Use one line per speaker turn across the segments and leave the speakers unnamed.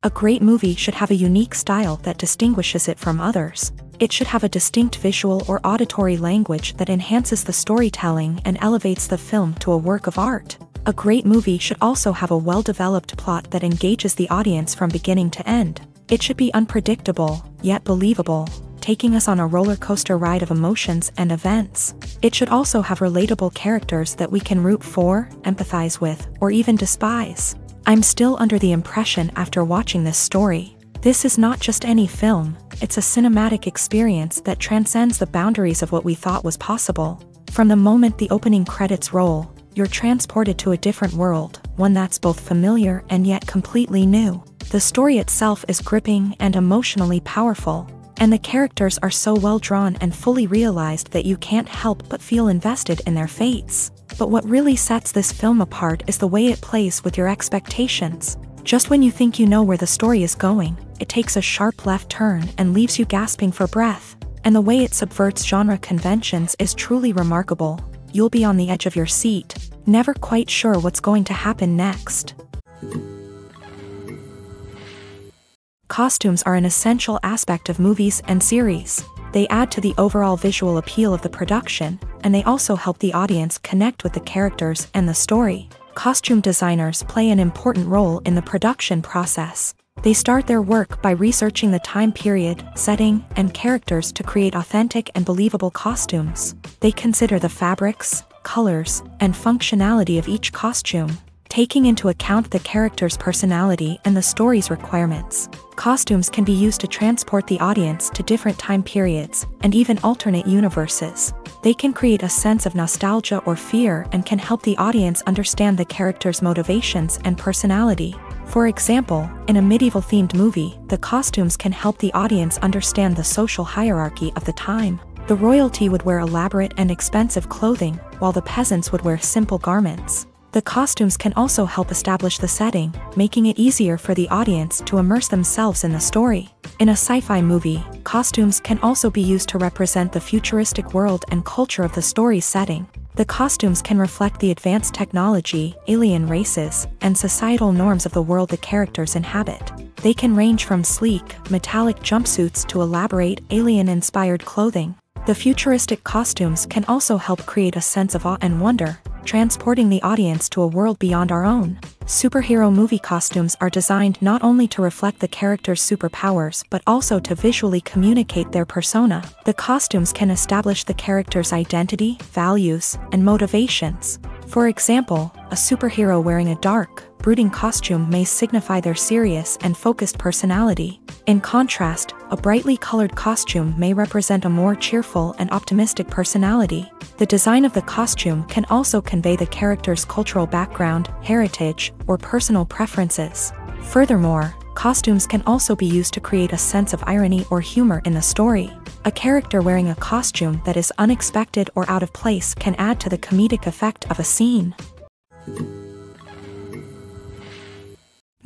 A great movie should have a unique style that distinguishes it from others. It should have a distinct visual or auditory language that enhances the storytelling and elevates the film to a work of art. A great movie should also have a well-developed plot that engages the audience from beginning to end. It should be unpredictable, yet believable, taking us on a roller coaster ride of emotions and events. It should also have relatable characters that we can root for, empathize with, or even despise. I'm still under the impression after watching this story. This is not just any film, it's a cinematic experience that transcends the boundaries of what we thought was possible. From the moment the opening credits roll, you're transported to a different world, one that's both familiar and yet completely new. The story itself is gripping and emotionally powerful, and the characters are so well drawn and fully realized that you can't help but feel invested in their fates. But what really sets this film apart is the way it plays with your expectations. Just when you think you know where the story is going, it takes a sharp left turn and leaves you gasping for breath. And the way it subverts genre conventions is truly remarkable. You'll be on the edge of your seat, never quite sure what's going to happen next. Costumes are an essential aspect of movies and series. They add to the overall visual appeal of the production, and they also help the audience connect with the characters and the story. Costume designers play an important role in the production process. They start their work by researching the time period, setting, and characters to create authentic and believable costumes. They consider the fabrics, colors, and functionality of each costume, taking into account the character's personality and the story's requirements. Costumes can be used to transport the audience to different time periods and even alternate universes. They can create a sense of nostalgia or fear and can help the audience understand the character's motivations and personality. For example, in a medieval-themed movie, the costumes can help the audience understand the social hierarchy of the time. The royalty would wear elaborate and expensive clothing, while the peasants would wear simple garments. The costumes can also help establish the setting, making it easier for the audience to immerse themselves in the story. In a sci-fi movie, costumes can also be used to represent the futuristic world and culture of the story's setting. The costumes can reflect the advanced technology, alien races, and societal norms of the world the characters inhabit. They can range from sleek, metallic jumpsuits to elaborate, alien-inspired clothing. The futuristic costumes can also help create a sense of awe and wonder, transporting the audience to a world beyond our own. Superhero movie costumes are designed not only to reflect the character's superpowers but also to visually communicate their persona. The costumes can establish the character's identity, values, and motivations. For example, a superhero wearing a dark, brooding costume may signify their serious and focused personality. In contrast, a brightly colored costume may represent a more cheerful and optimistic personality. The design of the costume can also convey the character's cultural background, heritage, or personal preferences. Furthermore, costumes can also be used to create a sense of irony or humor in the story. A character wearing a costume that is unexpected or out of place can add to the comedic effect of a scene.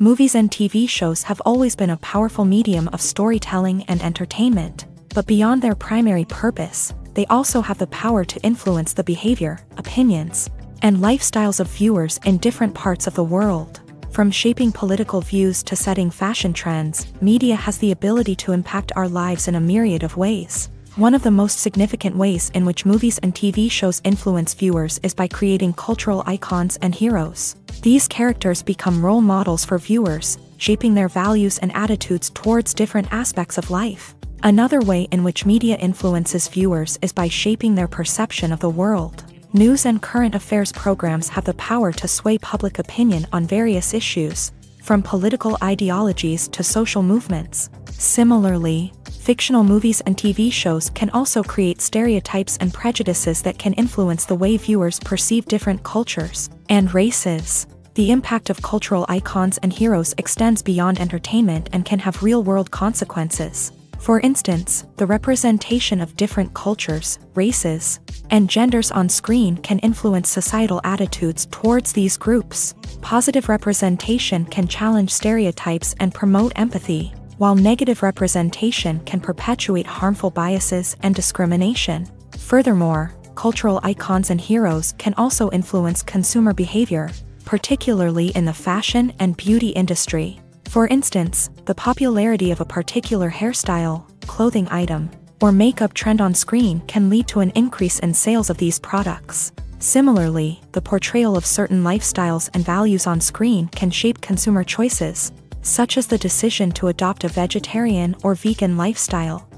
Movies and TV shows have always been a powerful medium of storytelling and entertainment, but beyond their primary purpose, they also have the power to influence the behavior, opinions, and lifestyles of viewers in different parts of the world. From shaping political views to setting fashion trends, media has the ability to impact our lives in a myriad of ways. One of the most significant ways in which movies and TV shows influence viewers is by creating cultural icons and heroes. These characters become role models for viewers, shaping their values and attitudes towards different aspects of life. Another way in which media influences viewers is by shaping their perception of the world. News and current affairs programs have the power to sway public opinion on various issues, from political ideologies to social movements. Similarly, fictional movies and TV shows can also create stereotypes and prejudices that can influence the way viewers perceive different cultures and races. The impact of cultural icons and heroes extends beyond entertainment and can have real-world consequences. For instance, the representation of different cultures, races, and genders on screen can influence societal attitudes towards these groups. Positive representation can challenge stereotypes and promote empathy, while negative representation can perpetuate harmful biases and discrimination. Furthermore, cultural icons and heroes can also influence consumer behavior, particularly in the fashion and beauty industry. For instance, the popularity of a particular hairstyle, clothing item, or makeup trend on screen can lead to an increase in sales of these products. Similarly, the portrayal of certain lifestyles and values on screen can shape consumer choices, such as the decision to adopt a vegetarian or vegan lifestyle.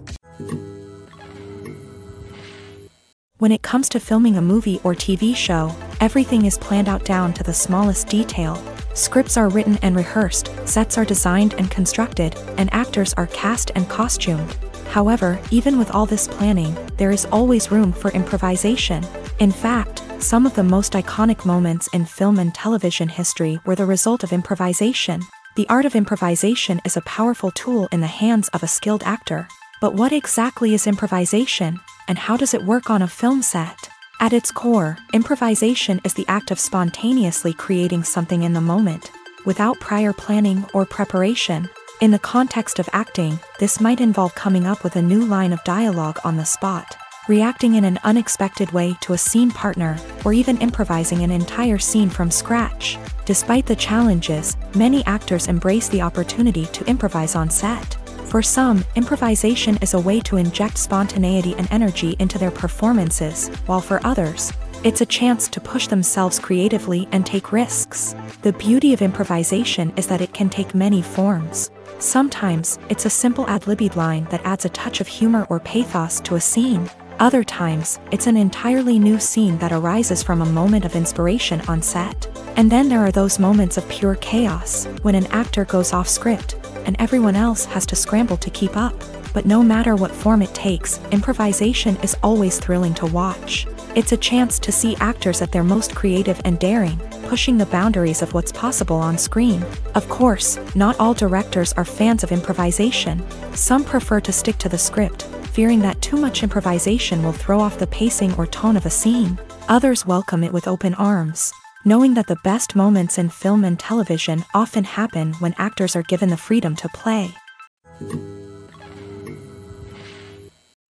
When it comes to filming a movie or TV show, everything is planned out down to the smallest detail. Scripts are written and rehearsed, sets are designed and constructed, and actors are cast and costumed. However, even with all this planning, there is always room for improvisation. In fact, some of the most iconic moments in film and television history were the result of improvisation. The art of improvisation is a powerful tool in the hands of a skilled actor. But what exactly is improvisation, and how does it work on a film set? At its core, improvisation is the act of spontaneously creating something in the moment, without prior planning or preparation. In the context of acting, this might involve coming up with a new line of dialogue on the spot, reacting in an unexpected way to a scene partner, or even improvising an entire scene from scratch. Despite the challenges, many actors embrace the opportunity to improvise on set. For some, improvisation is a way to inject spontaneity and energy into their performances, while for others, it's a chance to push themselves creatively and take risks. The beauty of improvisation is that it can take many forms. Sometimes, it's a simple ad-libbed line that adds a touch of humor or pathos to a scene. Other times, it's an entirely new scene that arises from a moment of inspiration on set. And then there are those moments of pure chaos, when an actor goes off script, and everyone else has to scramble to keep up. But no matter what form it takes, improvisation is always thrilling to watch. It's a chance to see actors at their most creative and daring, pushing the boundaries of what's possible on screen. Of course, not all directors are fans of improvisation. Some prefer to stick to the script, fearing that too much improvisation will throw off the pacing or tone of a scene. Others welcome it with open arms, knowing that the best moments in film and television often happen when actors are given the freedom to play.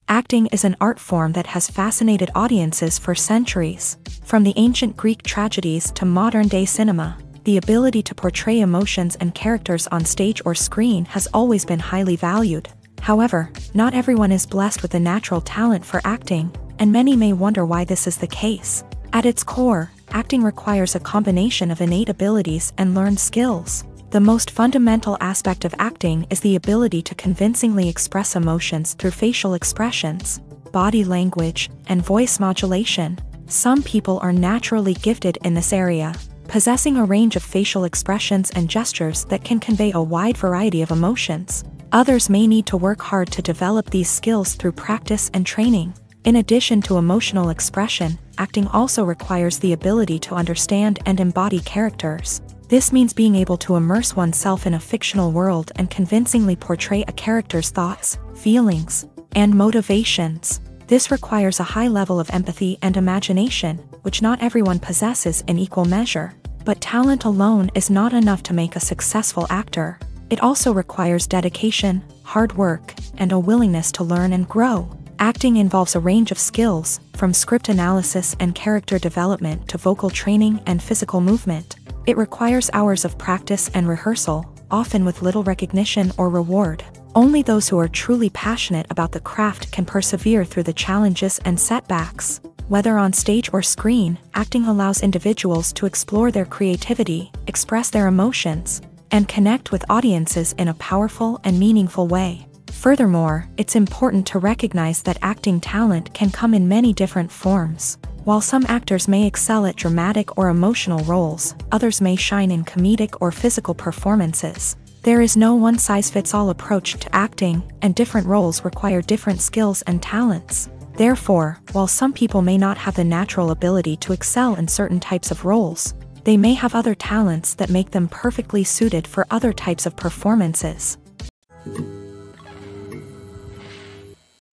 Acting is an art form that has fascinated audiences for centuries. From the ancient Greek tragedies to modern-day cinema, the ability to portray emotions and characters on stage or screen has always been highly valued. However, not everyone is blessed with a natural talent for acting, and many may wonder why this is the case. At its core, acting requires a combination of innate abilities and learned skills. The most fundamental aspect of acting is the ability to convincingly express emotions through facial expressions, body language, and voice modulation. Some people are naturally gifted in this area, possessing a range of facial expressions and gestures that can convey a wide variety of emotions. Others may need to work hard to develop these skills through practice and training. In addition to emotional expression, acting also requires the ability to understand and embody characters. This means being able to immerse oneself in a fictional world and convincingly portray a character's thoughts, feelings, and motivations. This requires a high level of empathy and imagination, which not everyone possesses in equal measure. But talent alone is not enough to make a successful actor. It also requires dedication, hard work, and a willingness to learn and grow. Acting involves a range of skills, from script analysis and character development to vocal training and physical movement. It requires hours of practice and rehearsal, often with little recognition or reward. Only those who are truly passionate about the craft can persevere through the challenges and setbacks. Whether on stage or screen, acting allows individuals to explore their creativity, express their emotions, and connect with audiences in a powerful and meaningful way. Furthermore, it's important to recognize that acting talent can come in many different forms. While some actors may excel at dramatic or emotional roles, others may shine in comedic or physical performances. There is no one-size-fits-all approach to acting, and different roles require different skills and talents. Therefore, while some people may not have the natural ability to excel in certain types of roles, they may have other talents that make them perfectly suited for other types of performances.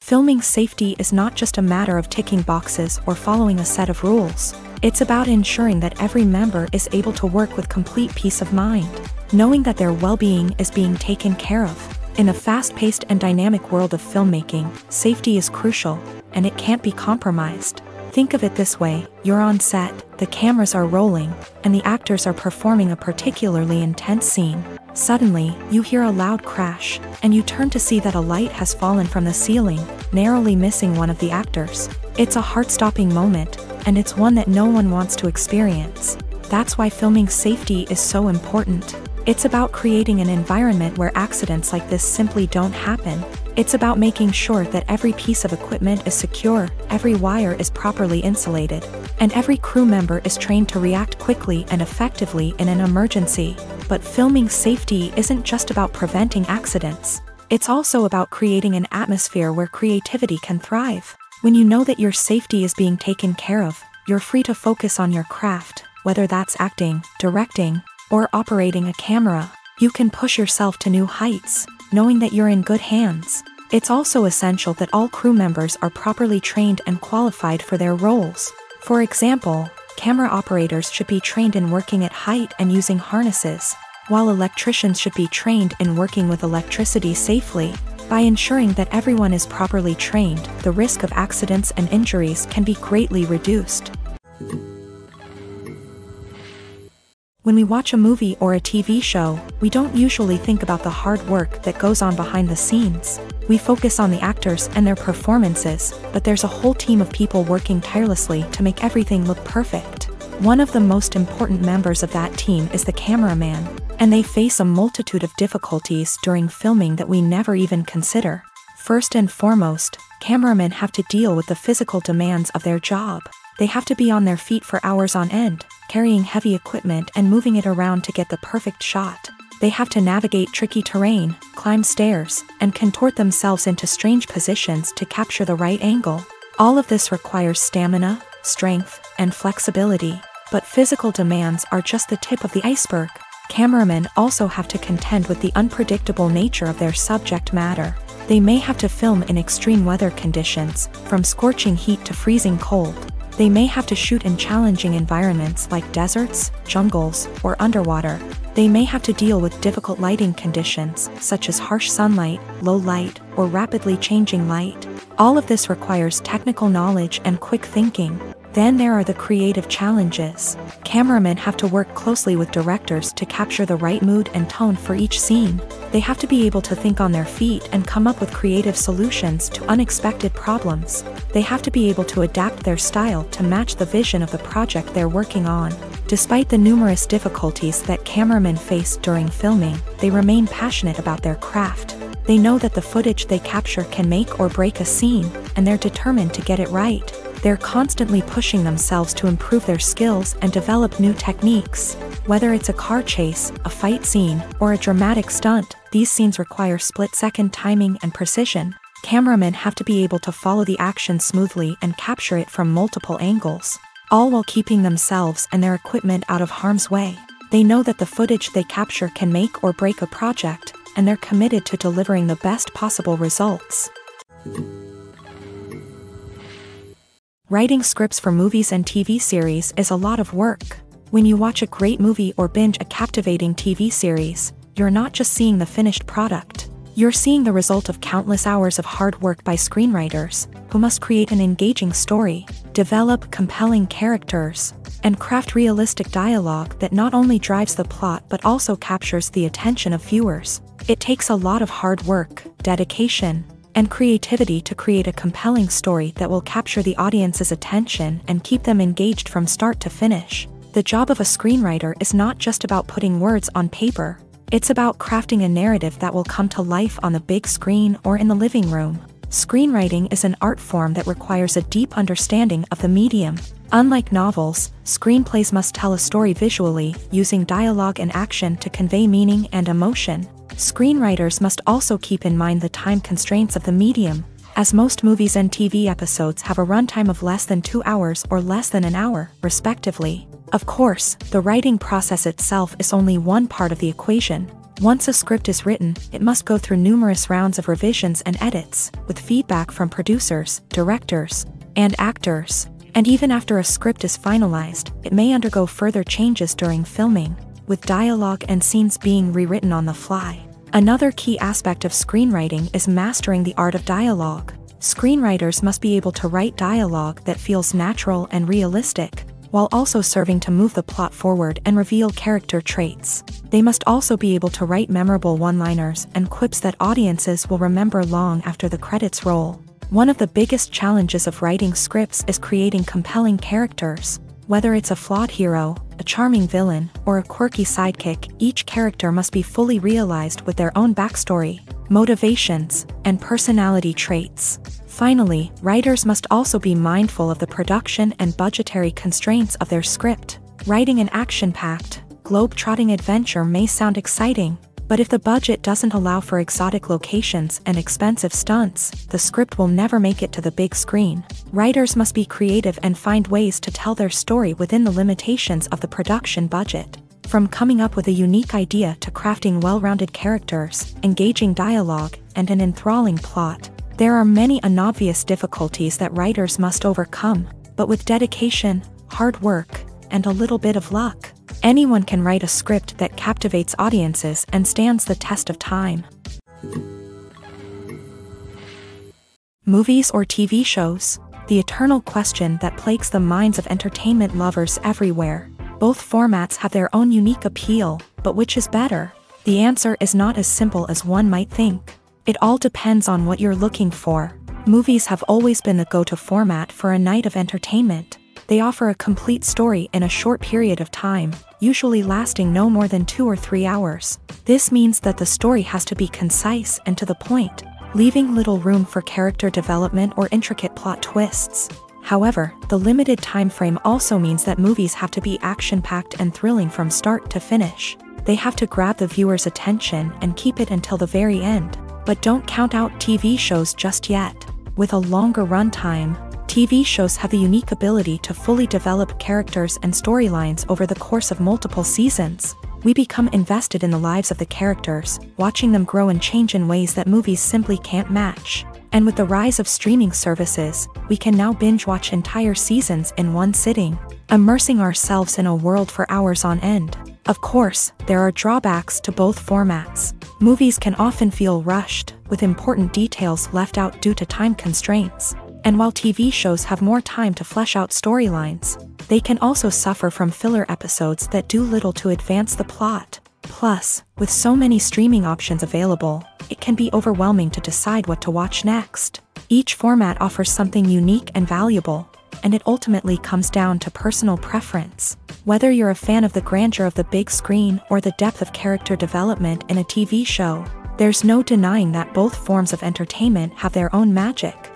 Filming safety is not just a matter of ticking boxes or following a set of rules. It's about ensuring that every member is able to work with complete peace of mind, knowing that their well-being is being taken care of. In a fast-paced and dynamic world of filmmaking, safety is crucial, and it can't be compromised. Think of it this way: you're on set, the cameras are rolling, and the actors are performing a particularly intense scene. Suddenly, you hear a loud crash, and you turn to see that a light has fallen from the ceiling, narrowly missing one of the actors. It's a heart-stopping moment, and it's one that no one wants to experience. That's why filming safety is so important. It's about creating an environment where accidents like this simply don't happen. It's about making sure that every piece of equipment is secure, every wire is properly insulated, and every crew member is trained to react quickly and effectively in an emergency. But filming safety isn't just about preventing accidents. It's also about creating an atmosphere where creativity can thrive. When you know that your safety is being taken care of, you're free to focus on your craft, whether that's acting, directing, or operating a camera. You can push yourself to new heights, knowing that you're in good hands. It's also essential that all crew members are properly trained and qualified for their roles. For example, camera operators should be trained in working at height and using harnesses, while electricians should be trained in working with electricity safely. By ensuring that everyone is properly trained, the risk of accidents and injuries can be greatly reduced. When we watch a movie or a TV show, we don't usually think about the hard work that goes on behind the scenes. We focus on the actors and their performances, but there's a whole team of people working tirelessly to make everything look perfect. One of the most important members of that team is the cameraman, and they face a multitude of difficulties during filming that we never even consider. First and foremost, cameramen have to deal with the physical demands of their job. They have to be on their feet for hours on end, carrying heavy equipment and moving it around to get the perfect shot. They have to navigate tricky terrain, climb stairs, and contort themselves into strange positions to capture the right angle. All of this requires stamina, strength, and flexibility. But physical demands are just the tip of the iceberg. Cameramen also have to contend with the unpredictable nature of their subject matter. They may have to film in extreme weather conditions, from scorching heat to freezing cold. They may have to shoot in challenging environments like deserts, jungles, or underwater. They may have to deal with difficult lighting conditions, such as harsh sunlight, low light, or rapidly changing light. All of this requires technical knowledge and quick thinking. Then there are the creative challenges. Cameramen have to work closely with directors to capture the right mood and tone for each scene. They have to be able to think on their feet and come up with creative solutions to unexpected problems. They have to be able to adapt their style to match the vision of the project they're working on. Despite the numerous difficulties that cameramen face during filming, they remain passionate about their craft. They know that the footage they capture can make or break a scene, and they're determined to get it right. They're constantly pushing themselves to improve their skills and develop new techniques. Whether it's a car chase, a fight scene, or a dramatic stunt, these scenes require split-second timing and precision. Cameramen have to be able to follow the action smoothly and capture it from multiple angles, all while keeping themselves and their equipment out of harm's way. They know that the footage they capture can make or break a project, and they're committed to delivering the best possible results. Writing scripts for movies and TV series is a lot of work. When you watch a great movie or binge a captivating TV series, you're not just seeing the finished product. You're seeing the result of countless hours of hard work by screenwriters, who must create an engaging story, develop compelling characters, and craft realistic dialogue that not only drives the plot but also captures the attention of viewers. It takes a lot of hard work, dedication, and creativity to create a compelling story that will capture the audience's attention and keep them engaged from start to finish. The job of a screenwriter is not just about putting words on paper. It's about crafting a narrative that will come to life on the big screen or in the living room. Screenwriting is an art form that requires a deep understanding of the medium. Unlike novels, screenplays must tell a story visually, using dialogue and action to convey meaning and emotion. Screenwriters must also keep in mind the time constraints of the medium, as most movies and TV episodes have a runtime of less than 2 hours or less than an hour, respectively. Of course, the writing process itself is only one part of the equation. Once a script is written, it must go through numerous rounds of revisions and edits, with feedback from producers, directors, and actors. And even after a script is finalized, it may undergo further changes during filming, with dialogue and scenes being rewritten on the fly. Another key aspect of screenwriting is mastering the art of dialogue. Screenwriters must be able to write dialogue that feels natural and realistic. while also serving to move the plot forward and reveal character traits. They must also be able to write memorable one-liners and quips that audiences will remember long after the credits roll. One of the biggest challenges of writing scripts is creating compelling characters. Whether it's a flawed hero, a charming villain, or a quirky sidekick, each character must be fully realized with their own backstory, motivations, and personality traits. Finally, writers must also be mindful of the production and budgetary constraints of their script. Writing an action-packed, globe-trotting adventure may sound exciting, but if the budget doesn't allow for exotic locations and expensive stunts, the script will never make it to the big screen. Writers must be creative and find ways to tell their story within the limitations of the production budget. From coming up with a unique idea to crafting well-rounded characters, engaging dialogue, and an enthralling plot, there are many unobvious difficulties that writers must overcome, but with dedication, hard work, and a little bit of luck, anyone can write a script that captivates audiences and stands the test of time. Movies or TV shows? The eternal question that plagues the minds of entertainment lovers everywhere. Both formats have their own unique appeal, but which is better? The answer is not as simple as one might think. It all depends on what you're looking for. Movies have always been the go-to format for a night of entertainment. They offer a complete story in a short period of time, usually lasting no more than 2 or 3 hours. This means that the story has to be concise and to the point, leaving little room for character development or intricate plot twists. However, the limited time frame also means that movies have to be action-packed and thrilling from start to finish. They have to grab the viewer's attention and keep it until the very end. But don't count out TV shows just yet. With a longer runtime, TV shows have the unique ability to fully develop characters and storylines over the course of multiple seasons. We become invested in the lives of the characters, watching them grow and change in ways that movies simply can't match. And with the rise of streaming services, we can now binge-watch entire seasons in one sitting, immersing ourselves in a world for hours on end. Of course, there are drawbacks to both formats. Movies can often feel rushed, with important details left out due to time constraints. And while TV shows have more time to flesh out storylines, they can also suffer from filler episodes that do little to advance the plot. Plus, with so many streaming options available, it can be overwhelming to decide what to watch next. Each format offers something unique and valuable, and it ultimately comes down to personal preference. Whether you're a fan of the grandeur of the big screen or the depth of character development in a TV show, there's no denying that both forms of entertainment have their own magic.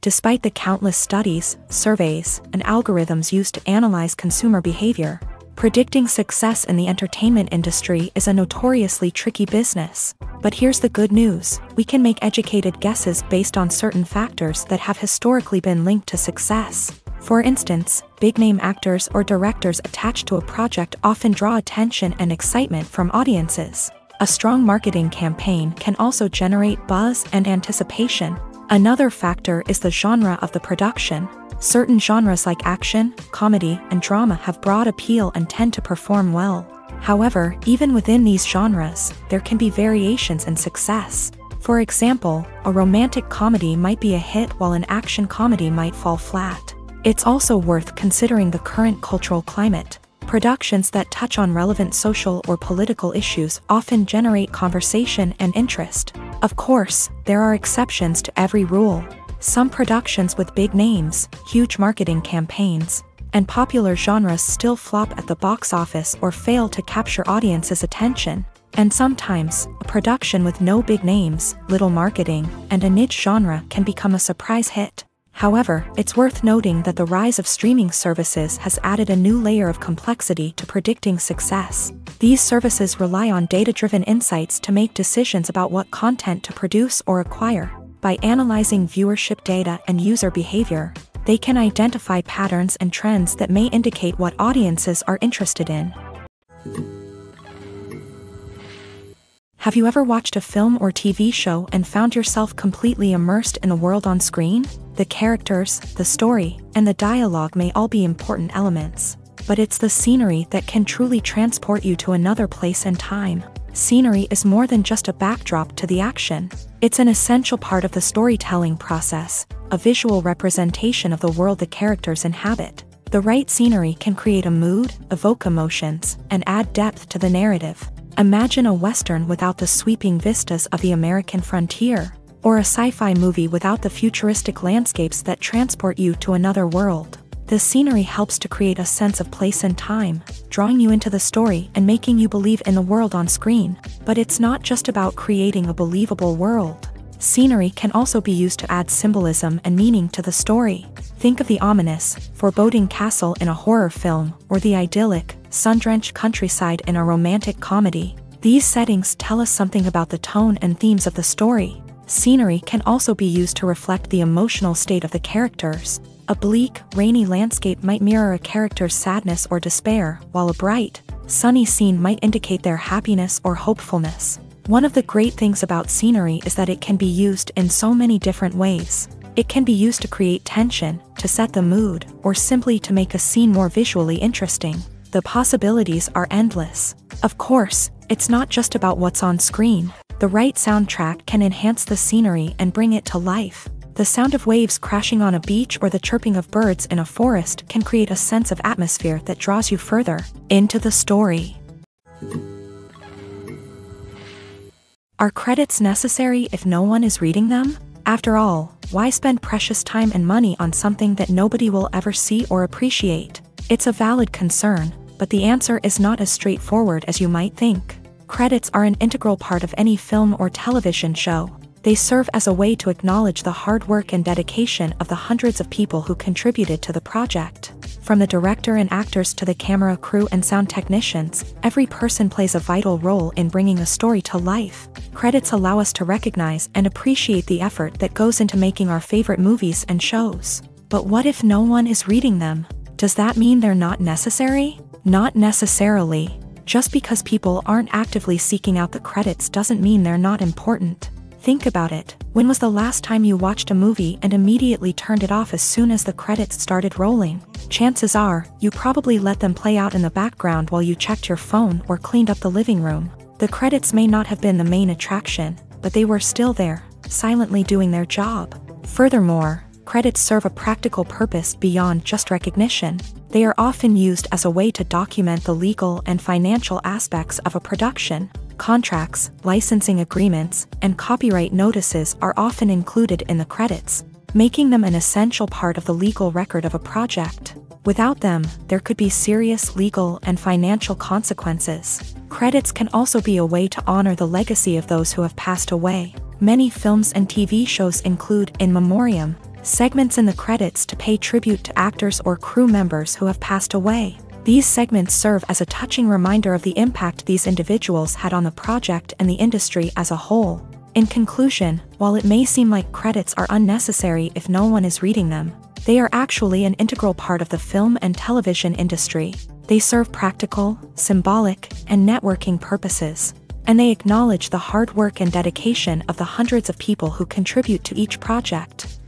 Despite the countless studies, surveys, and algorithms used to analyze consumer behavior, predicting success in the entertainment industry is a notoriously tricky business. But here's the good news: we can make educated guesses based on certain factors that have historically been linked to success. For instance, big-name actors or directors attached to a project often draw attention and excitement from audiences. A strong marketing campaign can also generate buzz and anticipation. Another factor is the genre of the production. Certain genres like action, comedy, and drama have broad appeal and tend to perform well. However, even within these genres, there can be variations in success. For example, a romantic comedy might be a hit while an action comedy might fall flat. It's also worth considering the current cultural climate. Productions that touch on relevant social or political issues often generate conversation and interest. Of course, there are exceptions to every rule. Some productions with big names, huge marketing campaigns, and popular genres still flop at the box office or fail to capture audiences' attention. And sometimes, a production with no big names, little marketing, and a niche genre can become a surprise hit. However, it's worth noting that the rise of streaming services has added a new layer of complexity to predicting success. These services rely on data-driven insights to make decisions about what content to produce or acquire. By analyzing viewership data and user behavior, they can identify patterns and trends that may indicate what audiences are interested in. Have you ever watched a film or TV show and found yourself completely immersed in the world on screen? The characters, the story, and the dialogue may all be important elements, but it's the scenery that can truly transport you to another place and time. Scenery is more than just a backdrop to the action. It's an essential part of the storytelling process, a visual representation of the world the characters inhabit. The right scenery can create a mood, evoke emotions, and add depth to the narrative. Imagine a Western without the sweeping vistas of the American frontier, or a sci-fi movie without the futuristic landscapes that transport you to another world. The scenery helps to create a sense of place and time, drawing you into the story and making you believe in the world on screen. But it's not just about creating a believable world. Scenery can also be used to add symbolism and meaning to the story. Think of the ominous, foreboding castle in a horror film, or the idyllic, sun-drenched countryside in a romantic comedy. These settings tell us something about the tone and themes of the story. Scenery can also be used to reflect the emotional state of the characters. A bleak, rainy landscape might mirror a character's sadness or despair, while a bright, sunny scene might indicate their happiness or hopefulness. One of the great things about scenery is that it can be used in so many different ways. It can be used to create tension, to set the mood, or simply to make a scene more visually interesting. The possibilities are endless. Of course, it's not just about what's on screen. The right soundtrack can enhance the scenery and bring it to life. The sound of waves crashing on a beach or the chirping of birds in a forest can create a sense of atmosphere that draws you further into the story. Are credits necessary if no one is reading them? After all, why spend precious time and money on something that nobody will ever see or appreciate? It's a valid concern, but the answer is not as straightforward as you might think. Credits are an integral part of any film or television show. They serve as a way to acknowledge the hard work and dedication of the hundreds of people who contributed to the project. From the director and actors to the camera crew and sound technicians, every person plays a vital role in bringing a story to life. Credits allow us to recognize and appreciate the effort that goes into making our favorite movies and shows. But what if no one is reading them? Does that mean they're not necessary? Not necessarily. Just because people aren't actively seeking out the credits doesn't mean they're not important. Think about it. When was the last time you watched a movie and immediately turned it off as soon as the credits started rolling? Chances are, you probably let them play out in the background while you checked your phone or cleaned up the living room. The credits may not have been the main attraction, but they were still there, silently doing their job. Furthermore, credits serve a practical purpose beyond just recognition. They are often used as a way to document the legal and financial aspects of a production. Contracts, licensing agreements, and copyright notices are often included in the credits, making them an essential part of the legal record of a project. Without them, there could be serious legal and financial consequences. Credits can also be a way to honor the legacy of those who have passed away. Many films and TV shows include in memoriam segments in the credits to pay tribute to actors or crew members who have passed away. These segments serve as a touching reminder of the impact these individuals had on the project and the industry as a whole. In conclusion, while it may seem like credits are unnecessary if no one is reading them, they are actually an integral part of the film and television industry. They serve practical, symbolic, and networking purposes, and they acknowledge the hard work and dedication of the hundreds of people who contribute to each project.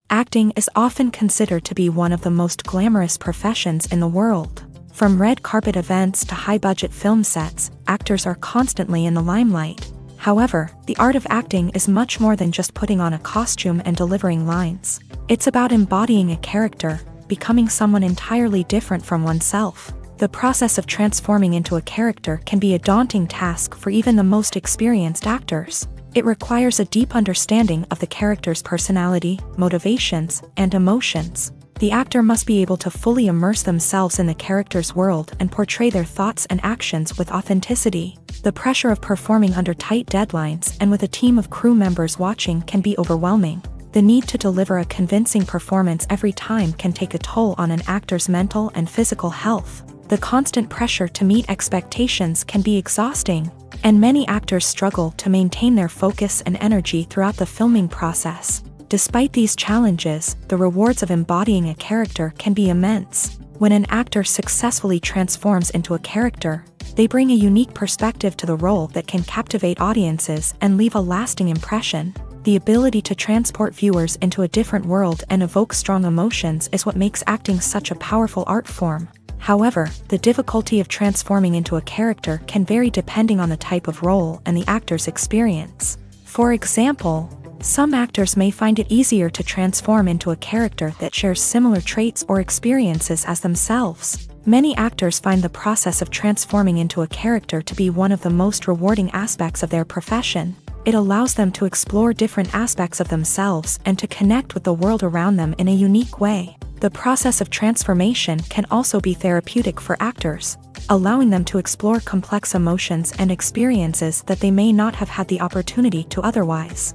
Acting is often considered to be one of the most glamorous professions in the world. From red carpet events to high-budget film sets, actors are constantly in the limelight. However, the art of acting is much more than just putting on a costume and delivering lines. It's about embodying a character, becoming someone entirely different from oneself. The process of transforming into a character can be a daunting task for even the most experienced actors. It requires a deep understanding of the character's personality, motivations, and emotions. The actor must be able to fully immerse themselves in the character's world and portray their thoughts and actions with authenticity. The pressure of performing under tight deadlines and with a team of crew members watching can be overwhelming. The need to deliver a convincing performance every time can take a toll on an actor's mental and physical health. The constant pressure to meet expectations can be exhausting, and many actors struggle to maintain their focus and energy throughout the filming process. Despite these challenges, the rewards of embodying a character can be immense. When an actor successfully transforms into a character, they bring a unique perspective to the role that can captivate audiences and leave a lasting impression. The ability to transport viewers into a different world and evoke strong emotions is what makes acting such a powerful art form. However, the difficulty of transforming into a character can vary depending on the type of role and the actor's experience. For example, some actors may find it easier to transform into a character that shares similar traits or experiences as themselves. Many actors find the process of transforming into a character to be one of the most rewarding aspects of their profession. It allows them to explore different aspects of themselves and to connect with the world around them in a unique way. The process of transformation can also be therapeutic for actors, allowing them to explore complex emotions and experiences that they may not have had the opportunity to otherwise.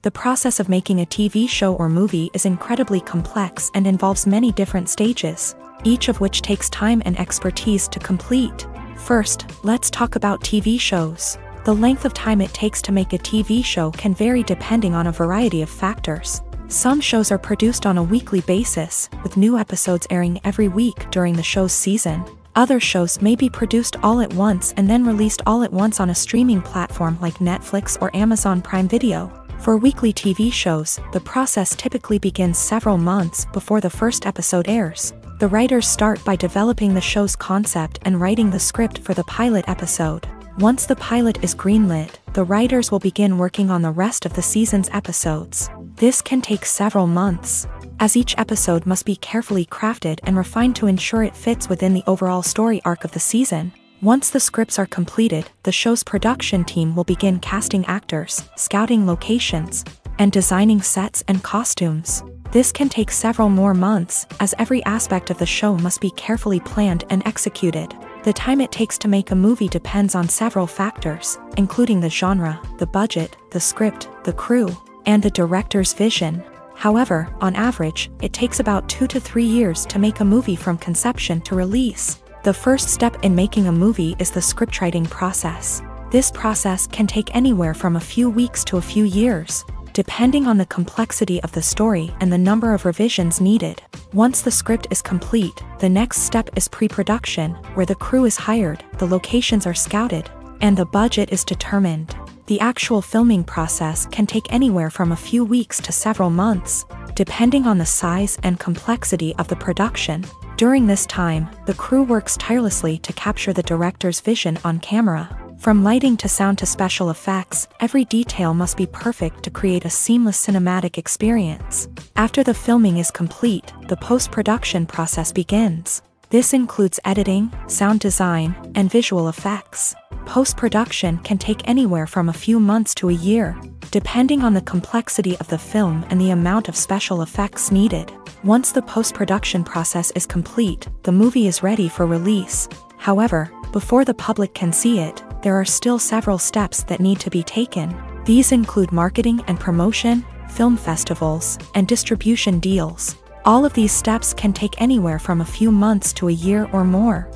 The process of making a TV show or movie is incredibly complex and involves many different stages, each of which takes time and expertise to complete. First, let's talk about TV shows. The length of time it takes to make a TV show can vary depending on a variety of factors. Some shows are produced on a weekly basis, with new episodes airing every week during the show's season. Other shows may be produced all at once and then released all at once on a streaming platform like Netflix or Amazon Prime Video. For weekly TV shows, the process typically begins several months before the first episode airs. The writers start by developing the show's concept and writing the script for the pilot episode. Once the pilot is greenlit, the writers will begin working on the rest of the season's episodes. This can take several months, as each episode must be carefully crafted and refined to ensure it fits within the overall story arc of the season. Once the scripts are completed, the show's production team will begin casting actors, scouting locations, and designing sets and costumes. This can take several more months, as every aspect of the show must be carefully planned and executed. The time it takes to make a movie depends on several factors, including the genre, the budget, the script, the crew, and the director's vision. However, on average, it takes about 2 to 3 years to make a movie from conception to release. The first step in making a movie is the scriptwriting process. This process can take anywhere from a few weeks to a few years, depending on the complexity of the story and the number of revisions needed. Once the script is complete, the next step is pre-production, where the crew is hired, the locations are scouted, and the budget is determined. The actual filming process can take anywhere from a few weeks to several months, depending on the size and complexity of the production. During this time, the crew works tirelessly to capture the director's vision on camera. From lighting to sound to special effects, every detail must be perfect to create a seamless cinematic experience. After the filming is complete, the post-production process begins. This includes editing, sound design, and visual effects. Post-production can take anywhere from a few months to a year, depending on the complexity of the film and the amount of special effects needed. Once the post-production process is complete, the movie is ready for release. However, before the public can see it, there are still several steps that need to be taken. These include marketing and promotion, film festivals, and distribution deals. All of these steps can take anywhere from a few months to a year or more.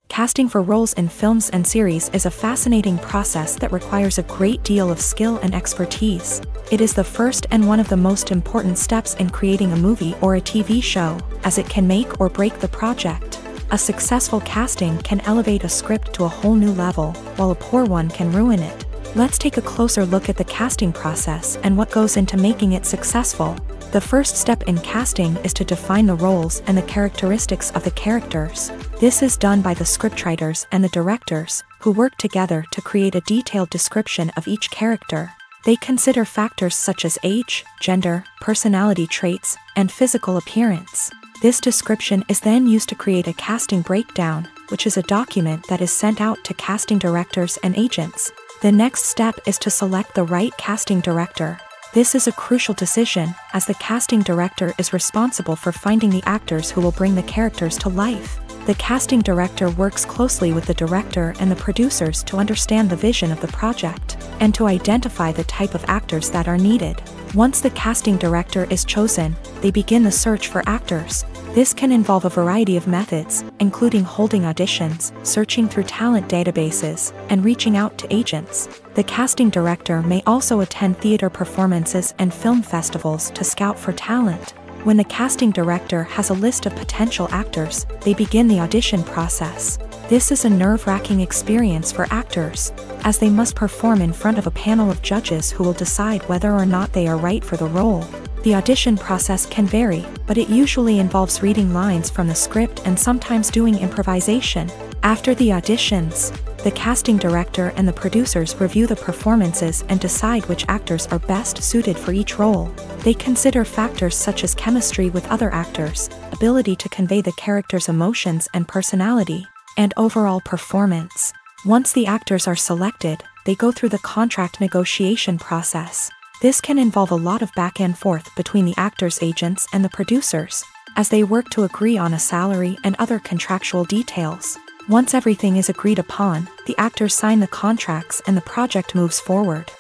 Casting for roles in films and series is a fascinating process that requires a great deal of skill and expertise. It is the first and one of the most important steps in creating a movie or a TV show, as it can make or break the project. A successful casting can elevate a script to a whole new level, while a poor one can ruin it. Let's take a closer look at the casting process and what goes into making it successful. The first step in casting is to define the roles and the characteristics of the characters. This is done by the scriptwriters and the directors, who work together to create a detailed description of each character. They consider factors such as age, gender, personality traits, and physical appearance. This description is then used to create a casting breakdown, which is a document that is sent out to casting directors and agents. The next step is to select the right casting director. This is a crucial decision, as the casting director is responsible for finding the actors who will bring the characters to life. The casting director works closely with the director and the producers to understand the vision of the project, and to identify the type of actors that are needed. Once the casting director is chosen, they begin the search for actors. This can involve a variety of methods, including holding auditions, searching through talent databases, and reaching out to agents. The casting director may also attend theater performances and film festivals to scout for talent. When the casting director has a list of potential actors, they begin the audition process. This is a nerve-wracking experience for actors, as they must perform in front of a panel of judges who will decide whether or not they are right for the role. The audition process can vary, but it usually involves reading lines from the script and sometimes doing improvisation. After the auditions, the casting director and the producers review the performances and decide which actors are best suited for each role. They consider factors such as chemistry with other actors, ability to convey the character's emotions and personality, and overall performance. Once the actors are selected, they go through the contract negotiation process. This can involve a lot of back and forth between the actors' agents and the producers, as they work to agree on a salary and other contractual details. Once everything is agreed upon, the actors sign the contracts and the project moves forward.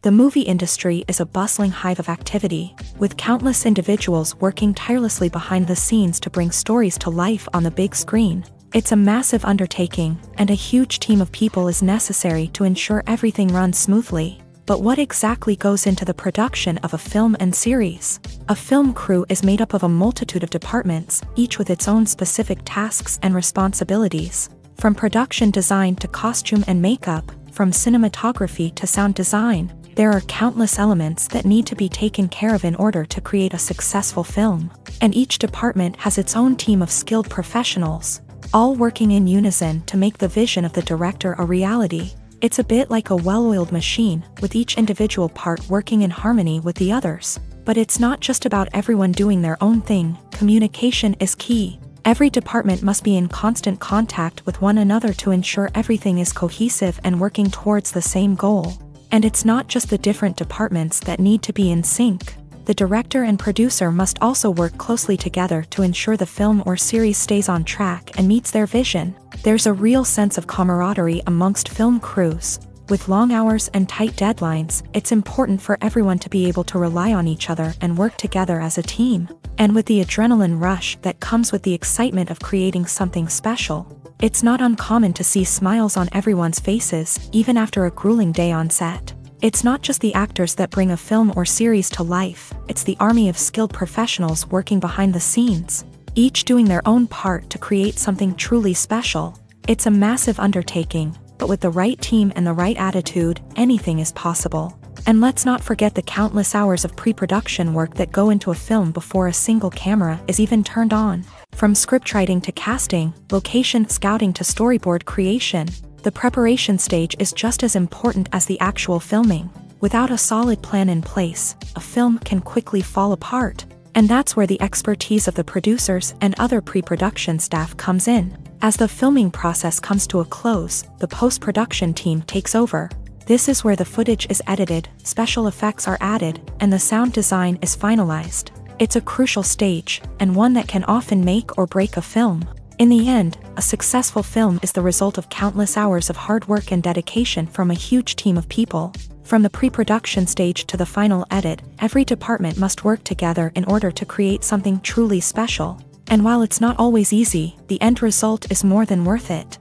The movie industry is a bustling hive of activity, with countless individuals working tirelessly behind the scenes to bring stories to life on the big screen. It's a massive undertaking, and a huge team of people is necessary to ensure everything runs smoothly. But what exactly goes into the production of a film and series? A film crew is made up of a multitude of departments, each with its own specific tasks and responsibilities. From production design to costume and makeup, from cinematography to sound design, there are countless elements that need to be taken care of in order to create a successful film. And each department has its own team of skilled professionals, all working in unison to make the vision of the director a reality. It's a bit like a well-oiled machine, with each individual part working in harmony with the others. But it's not just about everyone doing their own thing. Communication is key. Every department must be in constant contact with one another to ensure everything is cohesive and working towards the same goal. And it's not just the different departments that need to be in sync. The director and producer must also work closely together to ensure the film or series stays on track and meets their vision. There's a real sense of camaraderie amongst film crews. With long hours and tight deadlines, it's important for everyone to be able to rely on each other and work together as a team. And with the adrenaline rush that comes with the excitement of creating something special, it's not uncommon to see smiles on everyone's faces, even after a grueling day on set. It's not just the actors that bring a film or series to life, it's the army of skilled professionals working behind the scenes, each doing their own part to create something truly special. It's a massive undertaking, but with the right team and the right attitude, anything is possible. And let's not forget the countless hours of pre-production work that go into a film before a single camera is even turned on. From scriptwriting to casting, location scouting to storyboard creation, the preparation stage is just as important as the actual filming. Without a solid plan in place, a film can quickly fall apart. And that's where the expertise of the producers and other pre-production staff comes in. As the filming process comes to a close, the post-production team takes over. This is where the footage is edited, special effects are added, and the sound design is finalized. It's a crucial stage, and one that can often make or break a film. In the end, a successful film is the result of countless hours of hard work and dedication from a huge team of people. From the pre-production stage to the final edit, every department must work together in order to create something truly special. And while it's not always easy, the end result is more than worth it.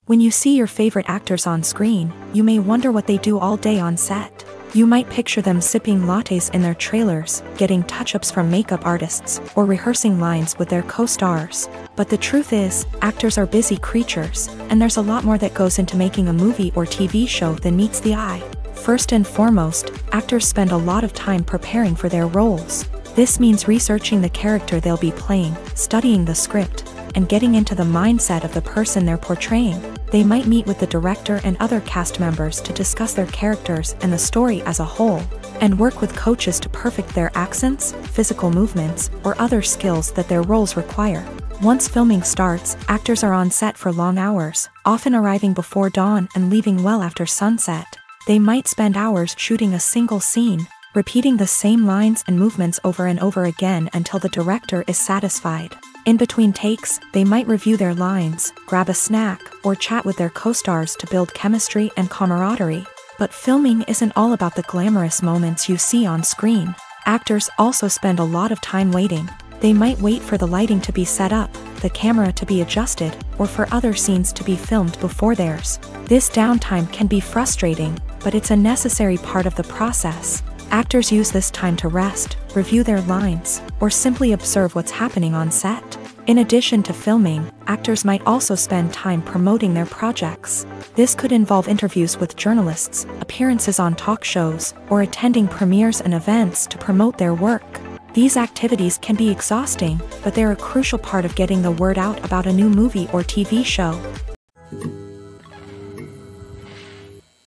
When you see your favorite actors on screen, you may wonder what they do all day on set. You might picture them sipping lattes in their trailers, getting touch-ups from makeup artists, or rehearsing lines with their co-stars. But the truth is, actors are busy creatures, and there's a lot more that goes into making a movie or TV show than meets the eye. First and foremost, actors spend a lot of time preparing for their roles. This means researching the character they'll be playing, studying the script, and getting into the mindset of the person they're portraying. They might meet with the director and other cast members to discuss their characters and the story as a whole, and work with coaches to perfect their accents, physical movements, or other skills that their roles require. Once filming starts, actors are on set for long hours, often arriving before dawn and leaving well after sunset. They might spend hours shooting a single scene, repeating the same lines and movements over and over again until the director is satisfied. In between takes, they might review their lines, grab a snack, or chat with their co-stars to build chemistry and camaraderie. But filming isn't all about the glamorous moments you see on screen. Actors also spend a lot of time waiting. They might wait for the lighting to be set up, the camera to be adjusted, or for other scenes to be filmed before theirs. This downtime can be frustrating, but it's a necessary part of the process. Actors use this time to rest, review their lines, or simply observe what's happening on set. In addition to filming, actors might also spend time promoting their projects. This could involve interviews with journalists, appearances on talk shows, or attending premieres and events to promote their work. These activities can be exhausting, but they're a crucial part of getting the word out about a new movie or TV show.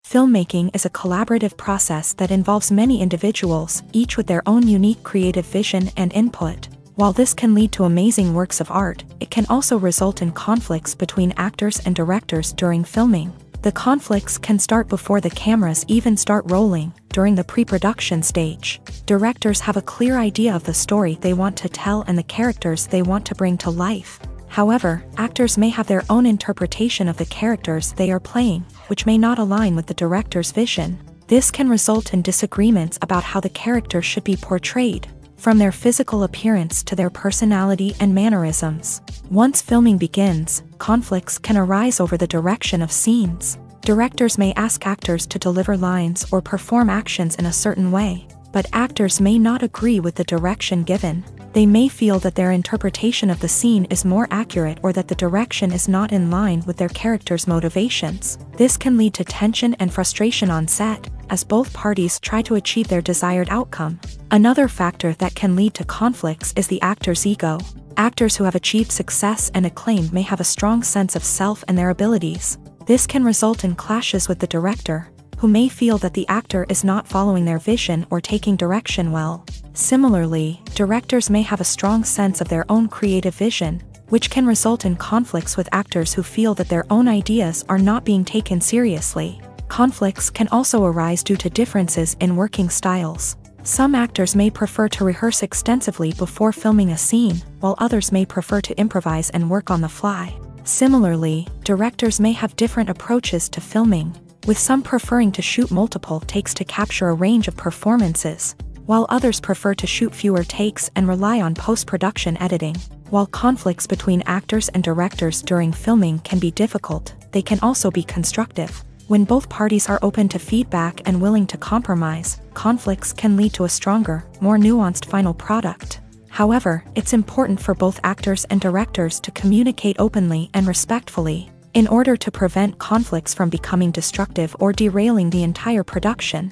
Filmmaking is a collaborative process that involves many individuals, each with their own unique creative vision and input. While this can lead to amazing works of art, it can also result in conflicts between actors and directors during filming. The conflicts can start before the cameras even start rolling, during the pre-production stage. Directors have a clear idea of the story they want to tell and the characters they want to bring to life. However, actors may have their own interpretation of the characters they are playing, which may not align with the director's vision. This can result in disagreements about how the character should be portrayed, from their physical appearance to their personality and mannerisms. Once filming begins, conflicts can arise over the direction of scenes. Directors may ask actors to deliver lines or perform actions in a certain way, but actors may not agree with the direction given. They may feel that their interpretation of the scene is more accurate or that the direction is not in line with their character's motivations. This can lead to tension and frustration on set, as both parties try to achieve their desired outcome. Another factor that can lead to conflicts is the actor's ego. Actors who have achieved success and acclaim may have a strong sense of self and their abilities. This can result in clashes with the director, who may feel that the actor is not following their vision or taking direction well. Similarly, directors may have a strong sense of their own creative vision, which can result in conflicts with actors who feel that their own ideas are not being taken seriously. Conflicts can also arise due to differences in working styles. Some actors may prefer to rehearse extensively before filming a scene, while others may prefer to improvise and work on the fly. Similarly, directors may have different approaches to filming, with some preferring to shoot multiple takes to capture a range of performances, while others prefer to shoot fewer takes and rely on post-production editing. While conflicts between actors and directors during filming can be difficult, they can also be constructive. When both parties are open to feedback and willing to compromise, conflicts can lead to a stronger, more nuanced final product. However, it's important for both actors and directors to communicate openly and respectfully, in order to prevent conflicts from becoming destructive or derailing the entire production.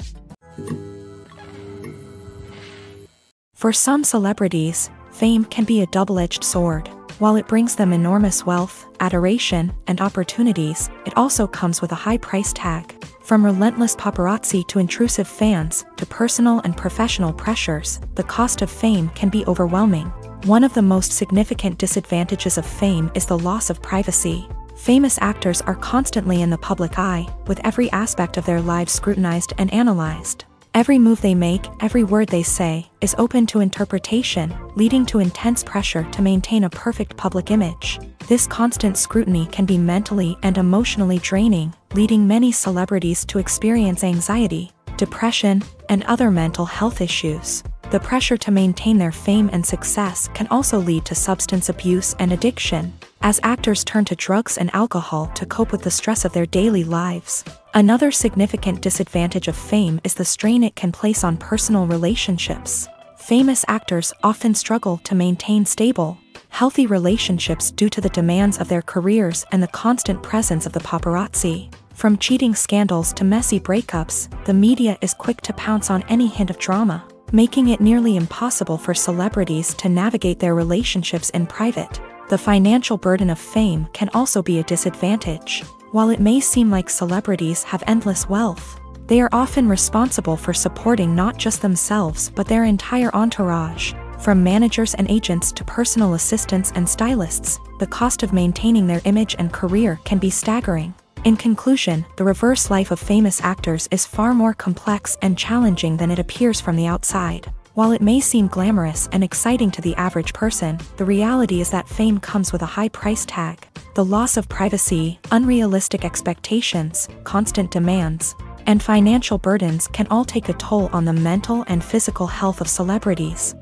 For some celebrities, fame can be a double-edged sword. While it brings them enormous wealth, adoration, and opportunities, it also comes with a high price tag. From relentless paparazzi to intrusive fans, to personal and professional pressures, the cost of fame can be overwhelming. One of the most significant disadvantages of fame is the loss of privacy. Famous actors are constantly in the public eye, with every aspect of their lives scrutinized and analyzed. Every move they make, every word they say, is open to interpretation, leading to intense pressure to maintain a perfect public image. This constant scrutiny can be mentally and emotionally draining, leading many celebrities to experience anxiety, depression, and other mental health issues. The pressure to maintain their fame and success can also lead to substance abuse and addiction, as actors turn to drugs and alcohol to cope with the stress of their daily lives. Another significant disadvantage of fame is the strain it can place on personal relationships. Famous actors often struggle to maintain stable, healthy relationships due to the demands of their careers and the constant presence of the paparazzi. From cheating scandals to messy breakups, the media is quick to pounce on any hint of drama, making it nearly impossible for celebrities to navigate their relationships in private. The financial burden of fame can also be a disadvantage. While it may seem like celebrities have endless wealth, they are often responsible for supporting not just themselves but their entire entourage. From managers and agents to personal assistants and stylists, the cost of maintaining their image and career can be staggering. In conclusion, the reverse life of famous actors is far more complex and challenging than it appears from the outside. While it may seem glamorous and exciting to the average person, the reality is that fame comes with a high price tag. The loss of privacy, unrealistic expectations, constant demands, and financial burdens can all take a toll on the mental and physical health of celebrities.